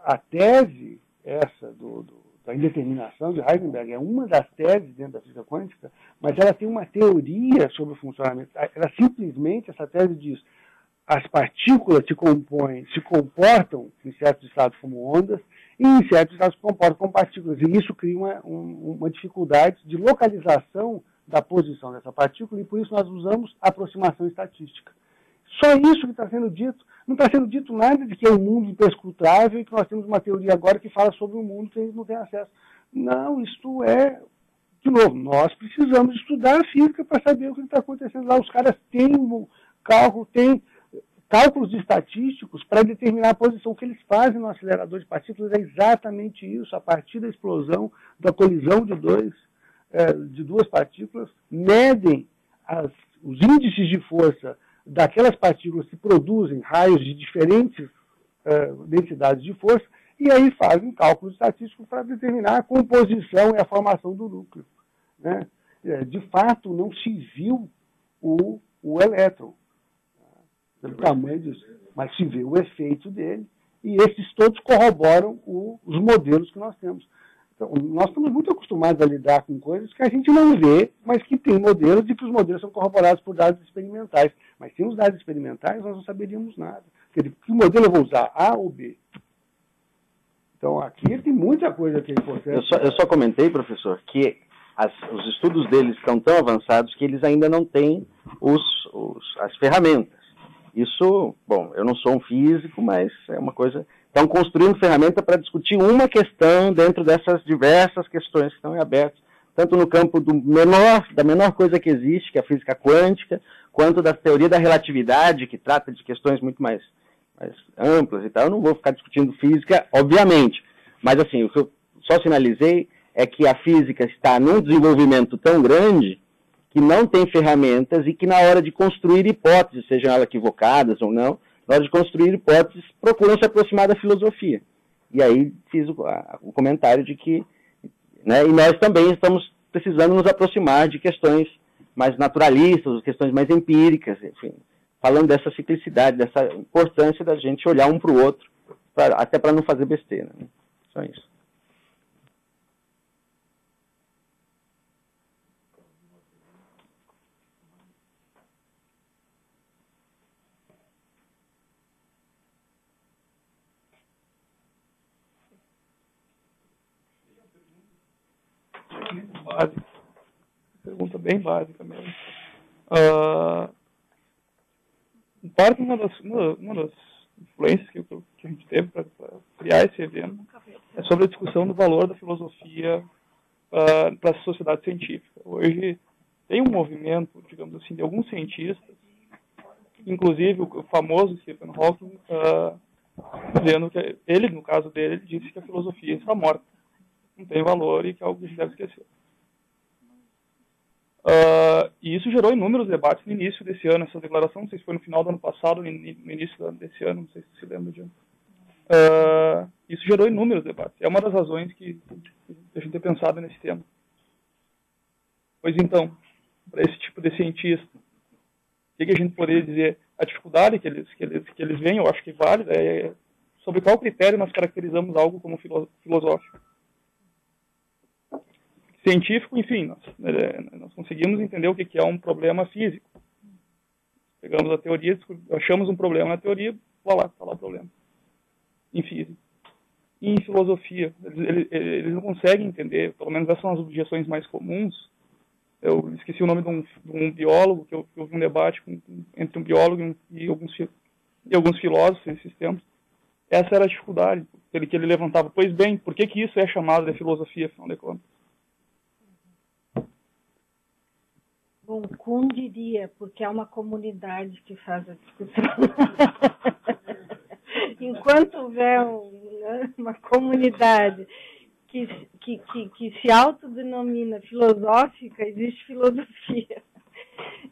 A tese essa da indeterminação de Heisenberg é uma das teses dentro da física quântica, mas ela tem uma teoria sobre o funcionamento. Ela simplesmente, essa tese diz, as partículas se comportam em certos estados como ondas e em certos estados se comportam como partículas. E isso cria uma dificuldade de localização da posição dessa partícula e por isso nós usamos aproximação estatística. Só isso que está sendo dito. Não está sendo dito nada de que é um mundo imprescrutável e que nós temos uma teoria agora que fala sobre um mundo que a gente não tem acesso. Não, isto é... De novo, nós precisamos estudar a física para saber o que está acontecendo lá. Os caras têm cálculos estatísticos para determinar a posição. O que eles fazem no acelerador de partículas é exatamente isso. A partir da explosão, da colisão de duas partículas, medem os índices de força daquelas partículas que produzem raios de diferentes densidades de força, e aí fazem cálculos estatísticos para determinar a composição e a formação do núcleo. Né? De fato, não se viu o elétron, pelo tamanho disso, mas se vê o efeito dele, e esses todos corroboram os modelos que nós temos. Então, nós estamos muito acostumados a lidar com coisas que a gente não vê, mas que tem modelos e que os modelos são corroborados por dados experimentais. Mas sem os dados experimentais, nós não saberíamos nada. Quer dizer, que modelo eu vou usar, A ou B? Então, aqui tem muita coisa que é importante. Eu só comentei, professor, que os estudos deles estão tão avançados que eles ainda não têm as ferramentas. Isso, bom, eu não sou um físico, mas é uma coisa... Estão construindo ferramenta para discutir uma questão dentro dessas diversas questões que estão em aberto, tanto no campo da menor coisa que existe, que é a física quântica, quanto da teoria da relatividade, que trata de questões muito mais amplas e tal. Eu não vou ficar discutindo física, obviamente, mas assim, o que eu só sinalizei é que a física está num desenvolvimento tão grande que não tem ferramentas e que na hora de construir hipóteses, sejam elas equivocadas ou não, na hora de construir hipóteses, procuram se aproximar da filosofia. E aí fiz o comentário de que, né, e nós também estamos precisando nos aproximar de questões mais naturalistas, questões mais empíricas, enfim, falando dessa ciclicidade, dessa importância da gente olhar um para o outro, até para não fazer besteira. Né? Só isso. Básica. Pergunta bem básica mesmo. Parte uma das influências que a gente teve para criar esse evento é sobre a discussão do valor da filosofia para a sociedade científica. Hoje tem um movimento, digamos assim, de alguns cientistas, inclusive o famoso Stephen Hawking, dizendo que ele, no caso dele, ele disse que a filosofia está morta, não tem valor e que é algo que a gente deve esquecer. E isso gerou inúmeros debates no início desse ano. Essa declaração, não sei se foi no final do ano passado, no início desse ano, não sei se lembra disso. Isso gerou inúmeros debates. É uma das razões que a gente tem pensado nesse tema. Pois então, para esse tipo de cientista, o que a gente poderia dizer? A dificuldade que eles veem, eu acho que é válida, é sobre qual critério nós caracterizamos algo como filosófico. Científico, enfim, nós conseguimos entender o que é um problema físico. Pegamos a teoria, achamos um problema na teoria, está lá o problema. Em física. E em filosofia, eles não conseguem entender, pelo menos essas são as objeções mais comuns. Eu esqueci o nome de um biólogo, que eu vi um debate entre um biólogo e alguns filósofos esses tempos. Essa era a dificuldade que ele levantava. Pois bem, por que isso é chamado de filosofia, afinal de contas? Bom, Kuhn diria, porque é uma comunidade que faz a discussão. Enquanto houver uma comunidade que se autodenomina filosófica, existe filosofia.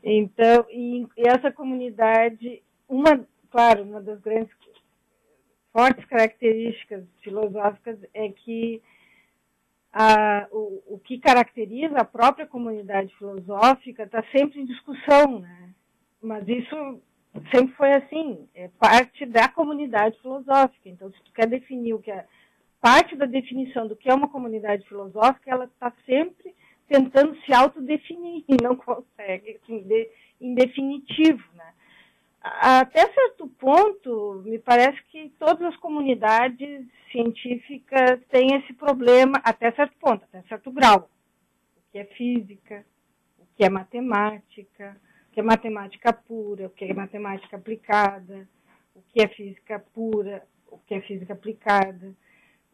Então, e essa comunidade, uma das grandes fortes características filosóficas é que o que caracteriza a própria comunidade filosófica está sempre em discussão, né? Mas isso sempre foi assim, é parte da comunidade filosófica. Então, se tu quer definir o que é parte da definição do que é uma comunidade filosófica, ela está sempre tentando se autodefinir e não consegue, assim, em definitivo, né? Até certo ponto, me parece que todas as comunidades científicas têm esse problema, até certo ponto, até certo grau. O que é física, o que é matemática pura, o que é matemática aplicada, o que é física pura, o que é física aplicada,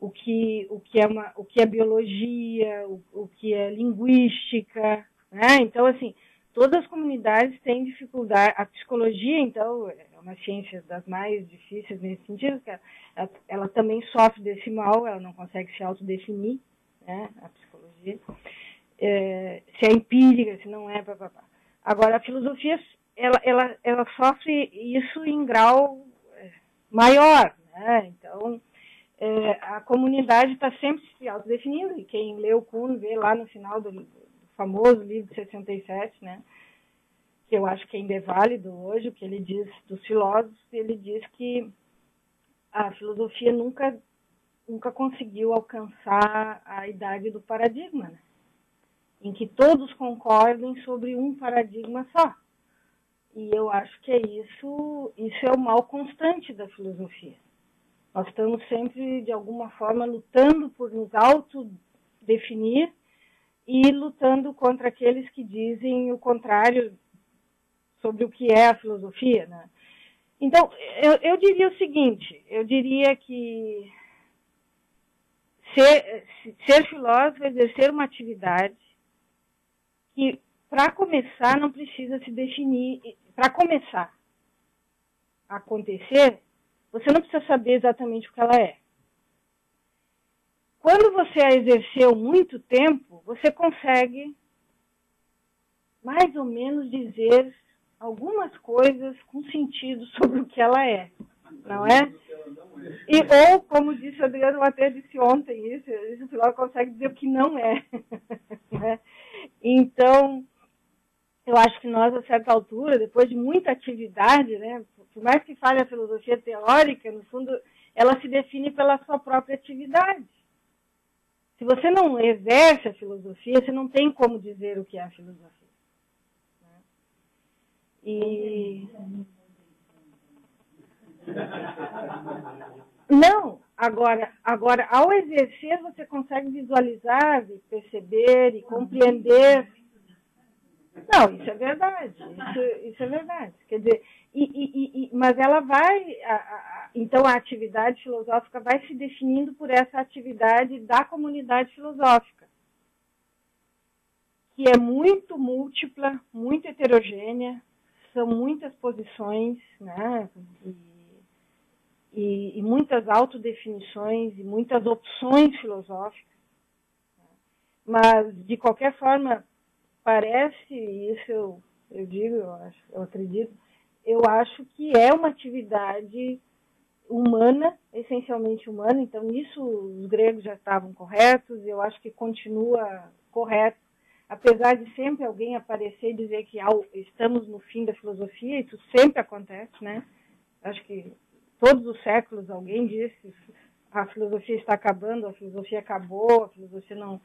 o que é biologia, o que é linguística, né? Então, assim, todas as comunidades têm dificuldade. A psicologia, então, é uma ciência das mais difíceis nesse sentido, que ela também sofre desse mal, ela não consegue se autodefinir, né, a psicologia. Se é empírica, se não é, papapá. Agora, a filosofia, ela sofre isso em grau maior, né? Então, a comunidade está sempre se autodefinindo, e quem lê o Kuhn vê lá no final do famoso livro de 67, né, que eu acho que ainda é válido hoje, o que ele diz dos filósofos. Ele diz que a filosofia nunca nunca conseguiu alcançar a idade do paradigma, né? Em que todos concordem sobre um paradigma só. E eu acho que isso é o mal constante da filosofia. Nós estamos sempre, de alguma forma, lutando por nos autodefinir e lutando contra aqueles que dizem o contrário sobre o que é a filosofia, né? Então, eu diria o seguinte, eu diria que ser filósofo é exercer uma atividade que, para começar, não precisa se definir. Para começar a acontecer, você não precisa saber exatamente o que ela é. Quando você a exerceu muito tempo, você consegue mais ou menos dizer algumas coisas com sentido sobre o que ela é, não é? Ou, como disse o Adriano, até disse ontem, isso o filósofo consegue dizer o que não é. Né? Então, eu acho que nós, a certa altura, depois de muita atividade, né, por mais que fale a filosofia teórica, no fundo, ela se define pela sua própria atividade. Se você não exerce a filosofia, você não tem como dizer o que é a filosofia. E... Não, agora, ao exercer, você consegue visualizar, e perceber e compreender. Não, isso é verdade, isso é verdade. Quer dizer, mas ela vai, então a atividade filosófica vai se definindo por essa atividade da comunidade filosófica, que é muito múltipla, muito heterogênea, são muitas posições, né, e muitas autodefinições e muitas opções filosóficas. Mas, de qualquer forma, parece, isso eu digo, eu acredito, eu acho que é uma atividade humana, essencialmente humana, então nisso os gregos já estavam corretos, eu acho que continua correto, apesar de sempre alguém aparecer e dizer que estamos no fim da filosofia, isso sempre acontece, né? Acho que todos os séculos alguém disse a filosofia está acabando, a filosofia acabou, a filosofia não...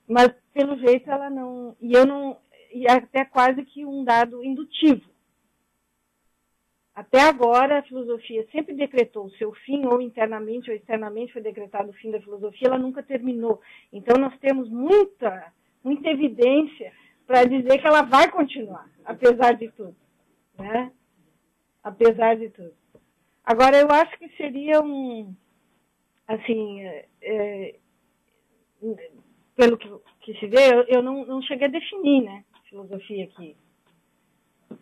Mas, pelo jeito, ela não... E até quase que um dado indutivo. Até agora, a filosofia sempre decretou o seu fim, ou internamente ou externamente foi decretado o fim da filosofia, ela nunca terminou. Então, nós temos muita evidência para dizer que ela vai continuar, apesar de tudo. Né? Apesar de tudo. Agora, eu acho que seria pelo que se vê, eu não cheguei a definir, né, filosofia aqui.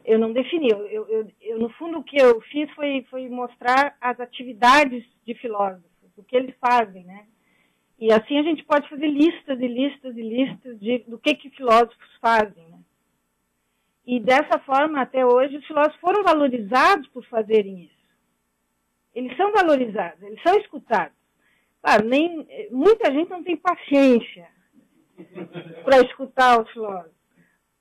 Eu não defini. No fundo, o que eu fiz foi mostrar as atividades de filósofos, o que eles fazem, né? E assim a gente pode fazer listas e listas e listas do que filósofos fazem, né? E dessa forma, até hoje, os filósofos foram valorizados por fazerem isso. Eles são valorizados, eles são escutados. Claro, muita gente não tem paciência para escutar os filósofos.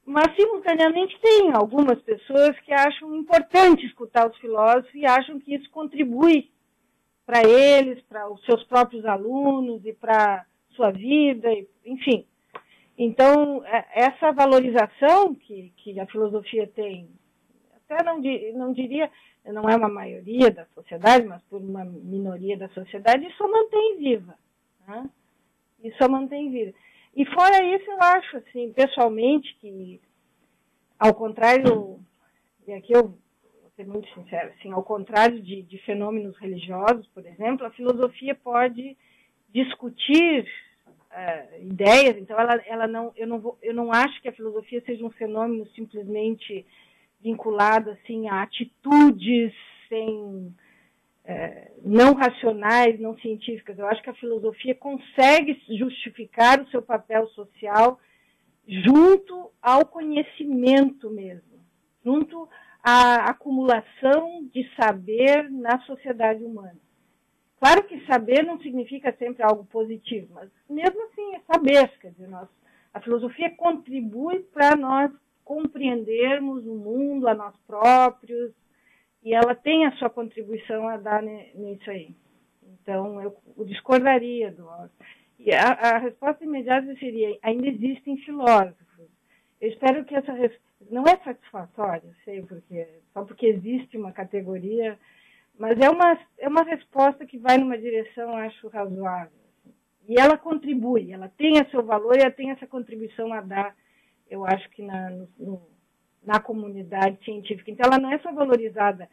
Mas, simultaneamente, tem algumas pessoas que acham importante escutar os filósofos e acham que isso contribui para eles, para os seus próprios alunos e para a sua vida, enfim. Então, essa valorização que a filosofia tem, até não diria, não é uma maioria da sociedade, mas por uma minoria da sociedade, isso a mantém viva. Né? Isso a mantém viva. E fora isso, eu acho, assim, pessoalmente, que, ao contrário, e aqui eu vou ser muito sincera, assim, ao contrário de fenômenos religiosos, por exemplo, a filosofia pode discutir ideias, então eu não acho que a filosofia seja um fenômeno simplesmente vinculado assim, a atitudes não racionais, não científicas. Eu acho que a filosofia consegue justificar o seu papel social junto ao conhecimento mesmo, junto à acumulação de saber na sociedade humana. Claro que saber não significa sempre algo positivo, mas mesmo assim é saber. Quer dizer, a filosofia contribui para nós compreendermos o mundo, a nós próprios, e ela tem a sua contribuição a dar nisso aí. Então, eu discordaria do Oscar. E a resposta imediata seria, ainda existem filósofos. Eu espero que essa resposta não é satisfatória, sei, só porque existe uma categoria, mas é uma resposta que vai numa direção, acho, razoável. E ela contribui, ela tem seu valor e ela tem essa contribuição a dar, eu acho que na comunidade científica. Então, ela não é só valorizada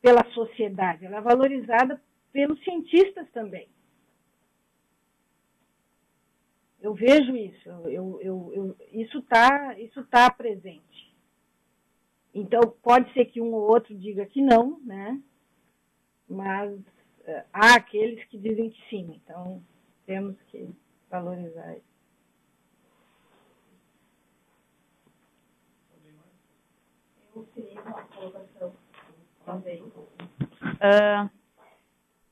pela sociedade, ela é valorizada pelos cientistas também. Eu vejo isso, isso tá presente. Então, pode ser que um ou outro diga que não, né? Mas há aqueles que dizem que sim. Então, temos que valorizar isso. Eu queria uma colocação também.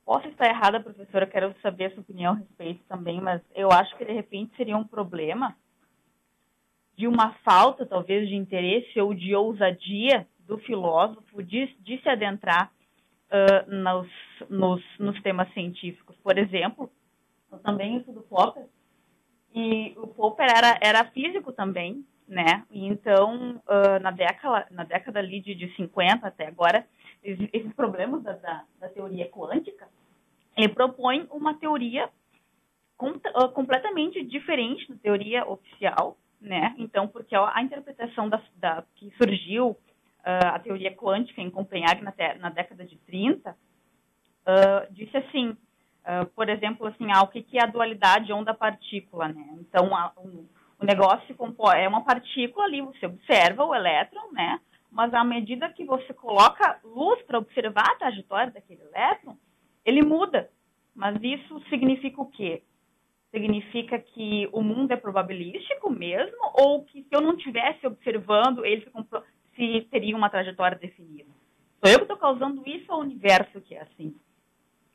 Posso estar errada, professora, quero saber a sua opinião a respeito também, mas eu acho que, de repente, seria um problema de uma falta, talvez, de interesse ou de ousadia do filósofo de se adentrar nos temas científicos. Por exemplo, eu também estudo Popper, e o Popper era físico também, né? E então, na década ali de 50 até agora, esses problemas da teoria quântica, ele propõe uma teoria completamente diferente da teoria oficial, né? Então, porque a interpretação que surgiu, a teoria quântica em Copenhague na década de 30, disse assim, por exemplo, assim, o que é a dualidade onda-partícula, né? Então, o negócio é uma partícula ali, você observa o elétron, né? Mas à medida que você coloca luz para observar a trajetória daquele elétron, ele muda. Mas isso significa o quê? Significa que o mundo é probabilístico mesmo? Ou que se eu não estivesse observando, ele se teria uma trajetória definida? Sou eu que estou causando isso ou o universo que é assim?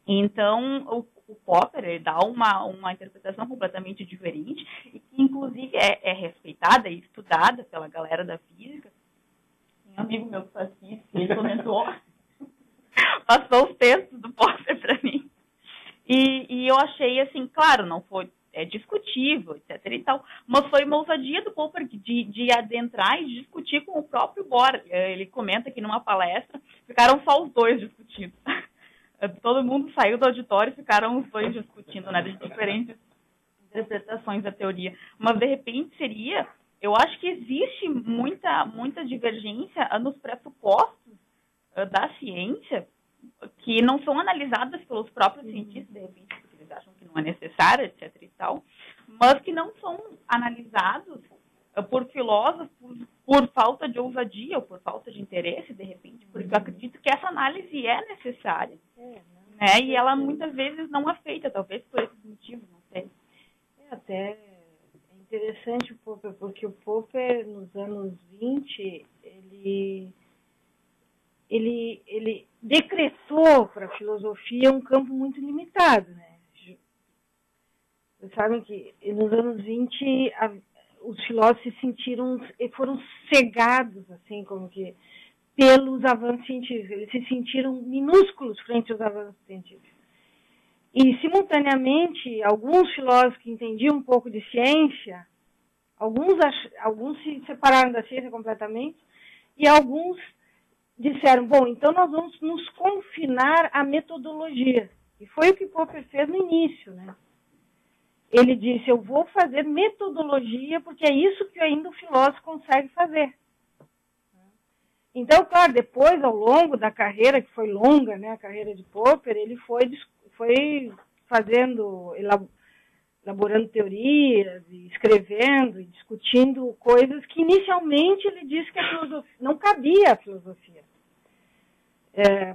Então, o Popper ele dá uma interpretação completamente diferente e que, inclusive, é respeitada e estudada pela galera da física. Um amigo meu que faz física, ele comentou, passou os textos do Popper para mim. E eu achei, assim, claro, não foi discutível, etc. e tal, mas foi uma ousadia do Popper de adentrar e discutir com o próprio Bohr. Ele comenta que numa palestra ficaram só os dois discutindo. Todo mundo saiu do auditório e ficaram os dois discutindo, né, de diferentes interpretações da teoria. Mas, de repente, eu acho que existe muita divergência nos pressupostos da ciência que não são analisadas pelos próprios cientistas, de repente, porque eles acham que não é necessário, etc. e tal, mas que não são analisados por filósofos por falta de ousadia ou por falta de interesse, de repente, porque eu acredito que essa análise é necessária. Né? E ela muitas vezes não é feita, talvez por esses motivos, não sei. Até é interessante o Popper, porque o Popper, nos anos 20, ele decretou para a filosofia um campo muito limitado, né? Vocês sabem que nos anos 20 os filósofos foram cegados, assim, como que pelos avanços científicos. Eles se sentiram minúsculos frente aos avanços científicos. E, simultaneamente, alguns filósofos que entendiam um pouco de ciência, alguns se separaram da ciência completamente, e alguns disseram, bom, então nós vamos nos confinar à metodologia. E foi o que Popper fez no início, né? Ele disse, eu vou fazer metodologia, porque é isso que ainda o filósofo consegue fazer. Então, claro, depois, ao longo da carreira, que foi longa, né, a carreira de Popper, ele foi elaborando teorias, e escrevendo e discutindo coisas que inicialmente ele disse que a filosofia não cabia à filosofia.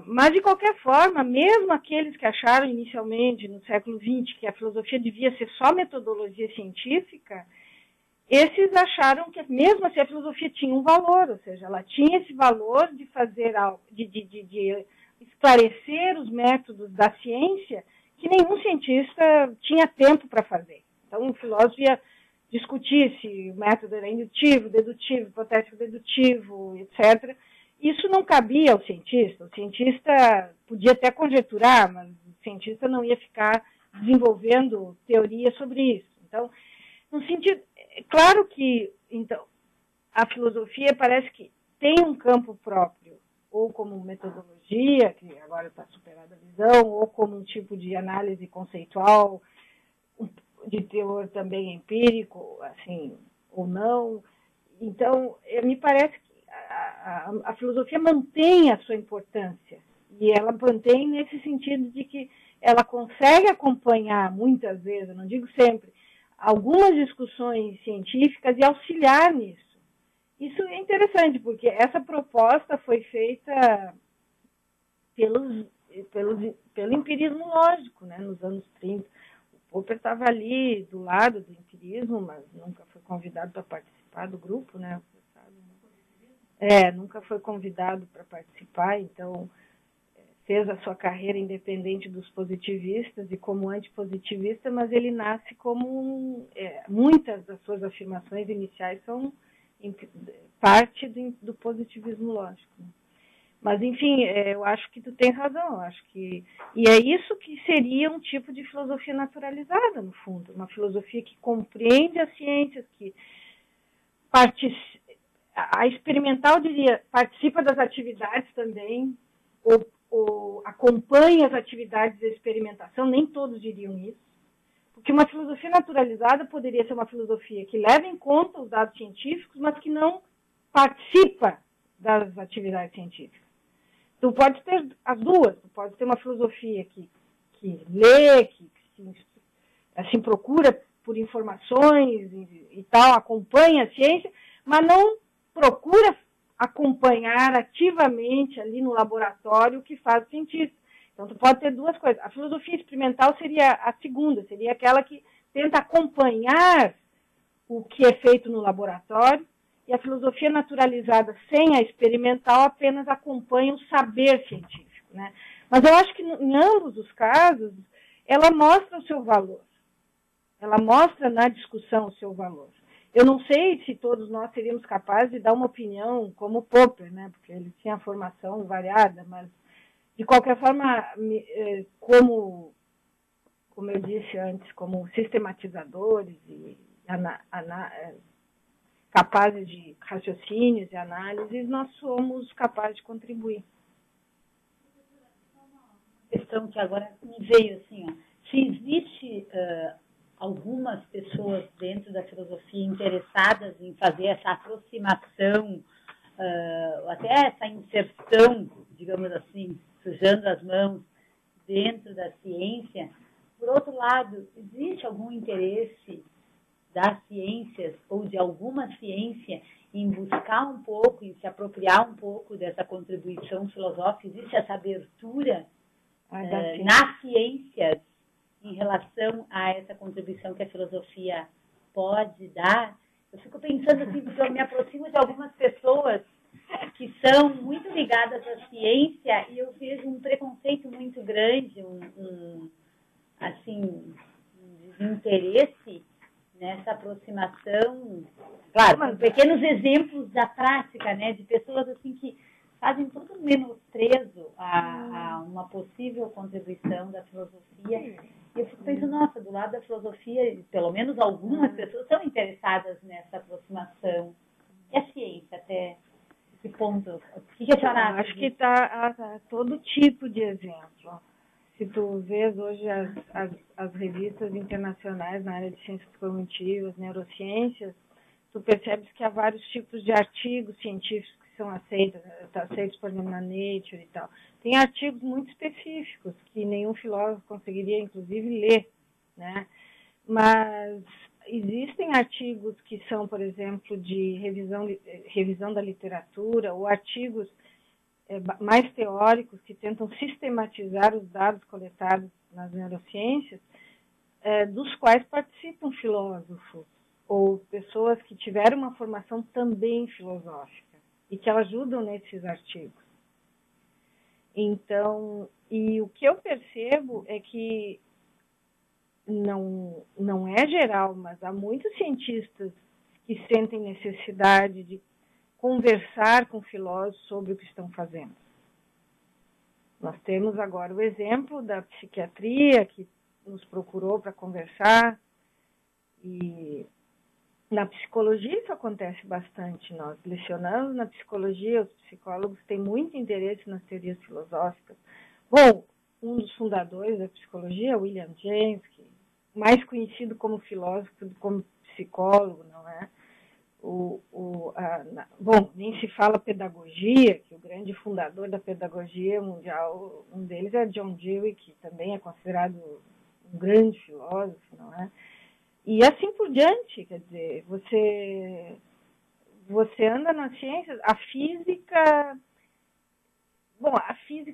Mas, de qualquer forma, mesmo aqueles que acharam inicialmente, no século XX, que a filosofia devia ser só metodologia científica, esses acharam que, mesmo assim, a filosofia tinha um valor, ou seja, ela tinha esse valor de fazer algo, de esclarecer os métodos da ciência que nenhum cientista tinha tempo para fazer. Então, um filósofo ia discutir se o método era indutivo, dedutivo, hipotético dedutivo, etc. Isso não cabia ao cientista. O cientista podia até conjecturar, mas o cientista não ia ficar desenvolvendo teoria sobre isso. Então, no sentido, claro que então, a filosofia parece que tem um campo próprio, ou como metodologia, que agora está superada a visão, ou como um tipo de análise conceitual, de teor também empírico, assim, ou não. Então, me parece que a filosofia mantém a sua importância, e ela mantém nesse sentido de que ela consegue acompanhar, muitas vezes, eu não digo sempre, algumas discussões científicas e auxiliar nisso. Isso é interessante, porque essa proposta foi feita pelo empirismo lógico, né, nos anos 30. O Popper estava ali do lado do empirismo, mas nunca foi convidado para participar do grupo, né? Nunca foi convidado para participar, então fez a sua carreira independente dos positivistas e como antipositivista, mas ele nasce como muitas das suas afirmações iniciais são parte do positivismo lógico. Mas, enfim, eu acho que tu tem razão. Eu acho que e é isso que seria um tipo de filosofia naturalizada, no fundo. Uma filosofia que compreende as ciências, que a experimental, diria, participa das atividades também, ou acompanha as atividades de experimentação. Nem todos diriam isso. Porque uma filosofia naturalizada poderia ser uma filosofia que leva em conta os dados científicos, mas que não participa das atividades científicas. Tu pode ter as duas. Tu pode ter uma filosofia que lê, que assim, procura por informações e tal, acompanha a ciência, mas não procura acompanhar ativamente ali no laboratório o que faz o cientista. Então, tu pode ter duas coisas. A filosofia experimental seria a segunda, seria aquela que tenta acompanhar o que é feito no laboratório, e a filosofia naturalizada sem a experimental apenas acompanha o saber científico, né? Mas eu acho que em ambos os casos, ela mostra o seu valor. Ela mostra na discussão o seu valor. Eu não sei se todos nós seríamos capazes de dar uma opinião como o Popper, né? Porque ele tinha a formação variada, mas de qualquer forma, como eu disse antes, como sistematizadores e capazes de raciocínios e análises, nós somos capazes de contribuir. Uma questão que agora me veio assim, ó, se existe algumas pessoas dentro da filosofia interessadas em fazer essa aproximação, até essa inserção, digamos assim, sujando as mãos dentro da ciência. Por outro lado, existe algum interesse das ciências ou de alguma ciência em buscar um pouco, em se apropriar um pouco dessa contribuição filosófica? Existe essa abertura nas ciências em relação a essa contribuição que a filosofia pode dar? Eu fico pensando assim, porque eu me aproximo de algumas pessoas que são muito ligadas à ciência e eu vejo um preconceito muito grande, um desinteresse nessa aproximação. Claro, mas pequenos exemplos da prática, né, de pessoas assim que fazem todo um menosprezo a uma possível contribuição da filosofia. E eu fico pensando, nossa, do lado da filosofia, pelo menos algumas pessoas são interessadas nessa aproximação. E a ciência, até esse ponto? O que a senhora acha? Acho que está todo tipo de exemplo. Se tu vês hoje as revistas internacionais na área de ciências cognitivas, neurociências, tu percebes que há vários tipos de artigos científicos que são aceitos, por exemplo, na Nature e tal. Tem artigos muito específicos que nenhum filósofo conseguiria, inclusive, ler, né? Mas existem artigos que são, por exemplo, de revisão da literatura, ou artigos mais teóricos que tentam sistematizar os dados coletados nas neurociências, dos quais participam filósofos ou pessoas que tiveram uma formação também filosófica e que ajudam nesses artigos. Então, e o que eu percebo é que não é geral, mas há muitos cientistas que sentem necessidade de conversar com filósofos sobre o que estão fazendo. Nós temos agora o exemplo da psiquiatria, que nos procurou para conversar, e na psicologia isso acontece bastante. Nós lecionamos na psicologia, os psicólogos têm muito interesse nas teorias filosóficas. Bom, um dos fundadores da psicologia, William James, que mais conhecido como filósofo do que como psicólogo, não é? Bom, nem se fala pedagogia, que o grande fundador da pedagogia mundial, um deles é John Dewey, que também é considerado um grande filósofo, não é? E assim por diante, quer dizer, você anda nas ciências, a física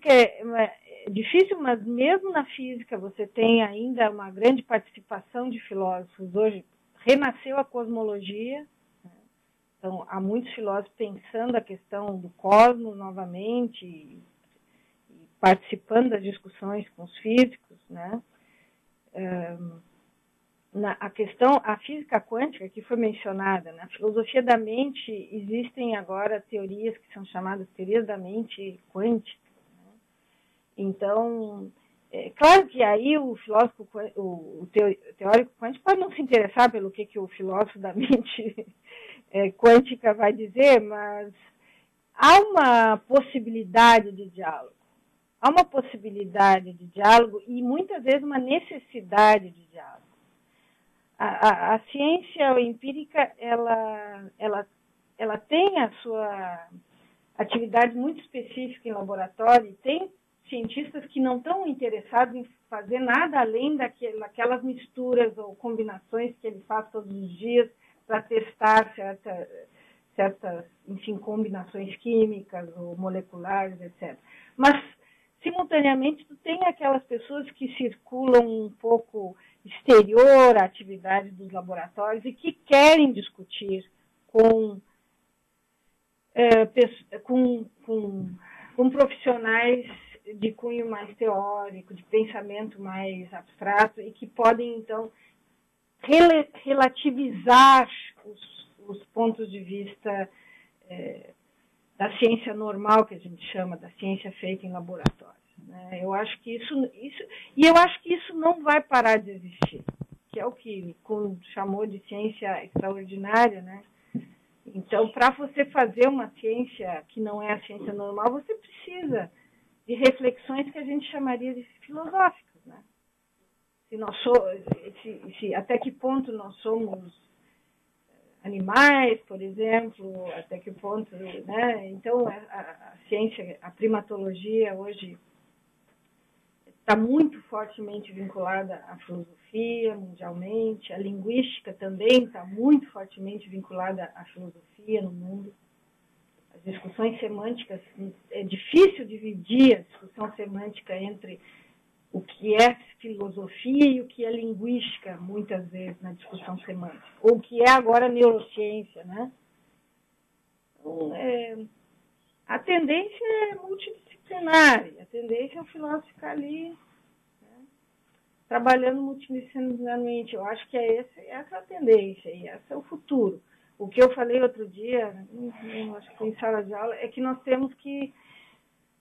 é difícil, mas mesmo na física você tem ainda uma grande participação de filósofos. Hoje renasceu a cosmologia, né? Então há muitos filósofos pensando a questão do cosmos novamente e participando das discussões com os físicos, né? A física quântica que foi mencionada, na filosofia da mente existem agora teorias que são chamadas teorias da mente quântica, né? Então, é claro que aí o filósofo, o teórico quântico pode não se interessar pelo que o filósofo da mente quântica vai dizer, mas há uma possibilidade de diálogo. Há uma possibilidade de diálogo e muitas vezes uma necessidade de diálogo. A ciência empírica, ela tem a sua atividade muito específica em laboratório e tem cientistas que não estão interessados em fazer nada além daquelas misturas ou combinações que ele faz todos os dias para testar certas, enfim, combinações químicas ou moleculares, etc. Mas, simultaneamente, tu tem aquelas pessoas que circulam um pouco exterior à atividade dos laboratórios e que querem discutir com profissionais de cunho mais teórico, de pensamento mais abstrato e que podem, então, relativizar os pontos de vista da ciência normal, que a gente chama, da ciência feita em laboratório. Eu acho que isso não vai parar de existir, que é o que Kuhn chamou de ciência extraordinária, né? Então, para você fazer uma ciência que não é a ciência normal, você precisa de reflexões que a gente chamaria de filosóficas, né? Até que ponto nós somos animais, por exemplo, até que ponto, né? Então, a ciência, a primatologia hoje está muito fortemente vinculada à filosofia mundialmente, a linguística também está muito fortemente vinculada à filosofia no mundo. As discussões semânticas, é difícil dividir a discussão semântica entre o que é filosofia e o que é linguística, muitas vezes, na discussão semântica, ou o que é agora neurociência, né? Então, a tendência é multidisciplinar, a tendência é o filósofo ficar ali, né, trabalhando multidisciplinarmente. Eu acho que essa é a tendência, e esse é o futuro. O que eu falei outro dia, acho que foi em sala de aula, é que nós temos que,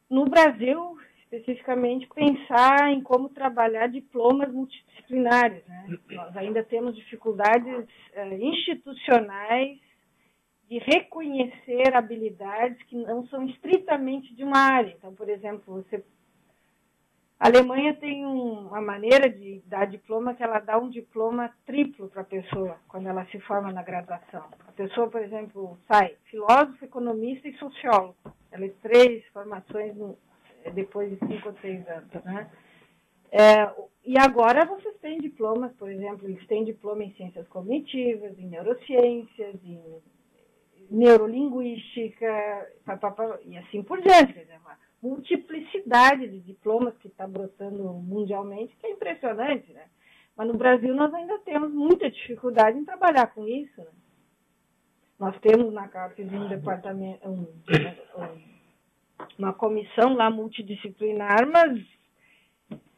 no Brasil, especificamente, pensar em como trabalhar diplomas multidisciplinares, né? Nós ainda temos dificuldades institucionais de reconhecer habilidades que não são estritamente de uma área. Então, por exemplo, a Alemanha tem uma maneira de dar diploma que ela dá um diploma triplo para a pessoa quando ela se forma na graduação. A pessoa, por exemplo, sai filósofo, economista e sociólogo. Ela tem 3 formações depois de 5 ou 6 anos, né? E agora vocês têm diplomas, por exemplo, eles têm diploma em ciências cognitivas, em neurociências, em neurolinguística, e assim por diante. Quer dizer, uma multiplicidade de diplomas que está brotando mundialmente, que é impressionante, né? Mas no Brasil nós ainda temos muita dificuldade em trabalhar com isso, né? Nós temos na CAPES um departamento, uma comissão lá multidisciplinar, mas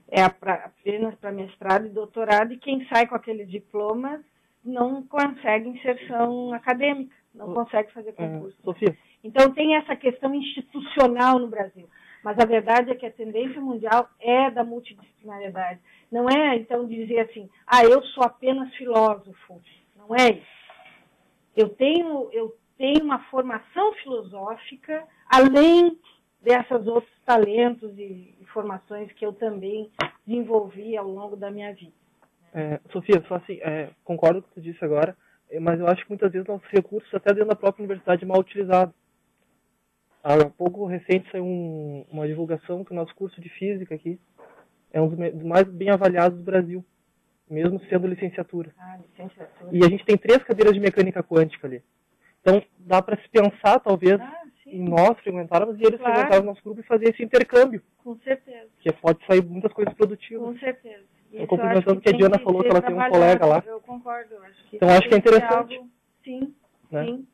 é apenas para mestrado e doutorado, e quem sai com aqueles diplomas não consegue inserção acadêmica, não consegue fazer concurso. Sofia. Então tem essa questão institucional no Brasil. Mas a verdade é que a tendência mundial é da multidisciplinariedade. Não é, então, dizer assim, eu sou apenas filósofo. Não é isso. Eu tenho uma formação filosófica, além desses outros talentos e formações que eu também desenvolvi ao longo da minha vida. Sofia, só assim, concordo com o que tu disse agora, mas eu acho que muitas vezes nossos recursos, até dentro da própria universidade, mal utilizados. Há pouco recente saiu uma divulgação que o nosso curso de física aqui é um dos mais bem avaliados do Brasil, mesmo sendo licenciatura. Licenciatura. E a gente tem 3 cadeiras de mecânica quântica ali. Então, dá para se pensar, talvez, em nós frequentarmos e eles frequentarem o nosso grupo e fazer esse intercâmbio. Com certeza. Que pode sair muitas coisas produtivas. Com certeza. Estou complementando o que a Diana falou, que ela tem um colega lá. Eu concordo. Então, acho que é interessante. Sim, né? Sim.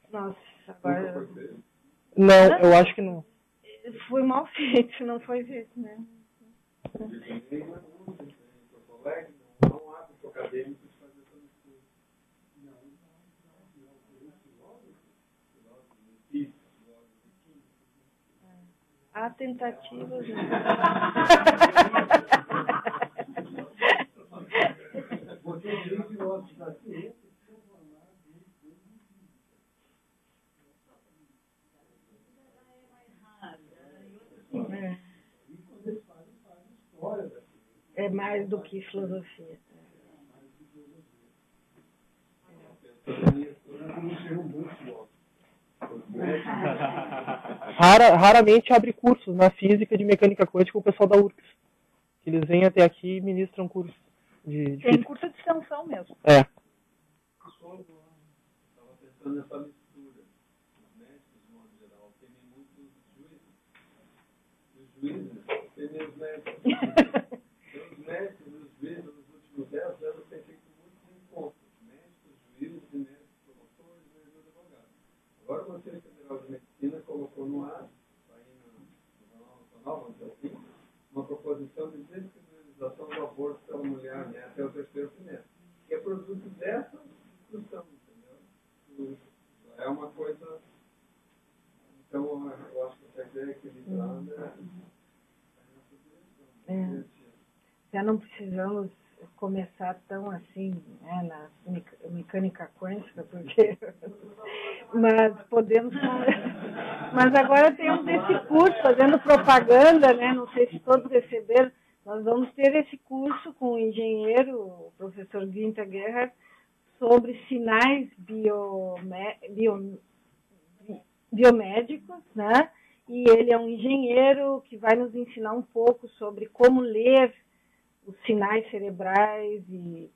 Nossa, agora... Não, eu acho que não. Foi mal feito, não foi feito, né? Há tentativas. É mais do que filosofia. Raramente abre cursos na física de mecânica quântica com o pessoal da URGS. Eles vêm até aqui e ministram cursos de Tem física. curso de extensão mesmo. É. Estava pensando nessa mistura. Os médicos, de modo geral, temem muito os juízes. Os juízes temem os médicos. Então, os médicos e os juízes, nos últimos 10 anos, têm feito muitos encontros. Médicos, juízes e médicos promotores e advogados. Agora, o Conselho Federal de Medicina colocou no ar, aí no Jornal Nacional, vamos dizer assim, uma proposição de descriminalização do aborto pela mulher, né, até o 3º trimestre, que é produto dessa discussão, entendeu? É uma coisa... Então, eu acho que essa ideia equilibrada Já não precisamos começar tão assim, né, na mecânica quântica, porque... Mas podemos... Mas agora temos esse curso, fazendo propaganda, né? Não sei se todos receberam. Nós vamos ter esse curso com o engenheiro, o professor Günther Gerhard, sobre sinais biomédicos, né? E ele é um engenheiro que vai nos ensinar um pouco sobre como ler os sinais cerebrais e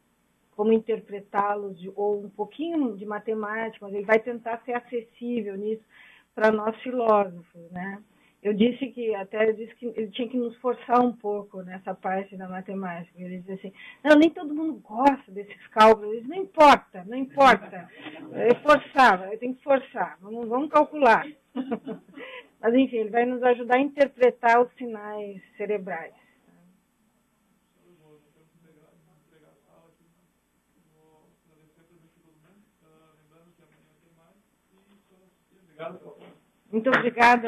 como interpretá-los, ou um pouquinho de matemática, mas ele vai tentar ser acessível nisso para nós filósofos, né? Eu disse que ele tinha que nos forçar um pouco nessa parte da matemática. Ele disse assim, não, nem todo mundo gosta desses cálculos. Ele disse, não importa. Eu forçava, eu tenho que forçar, vamos calcular. Mas, enfim, ele vai nos ajudar a interpretar os sinais cerebrais. Muito obrigada.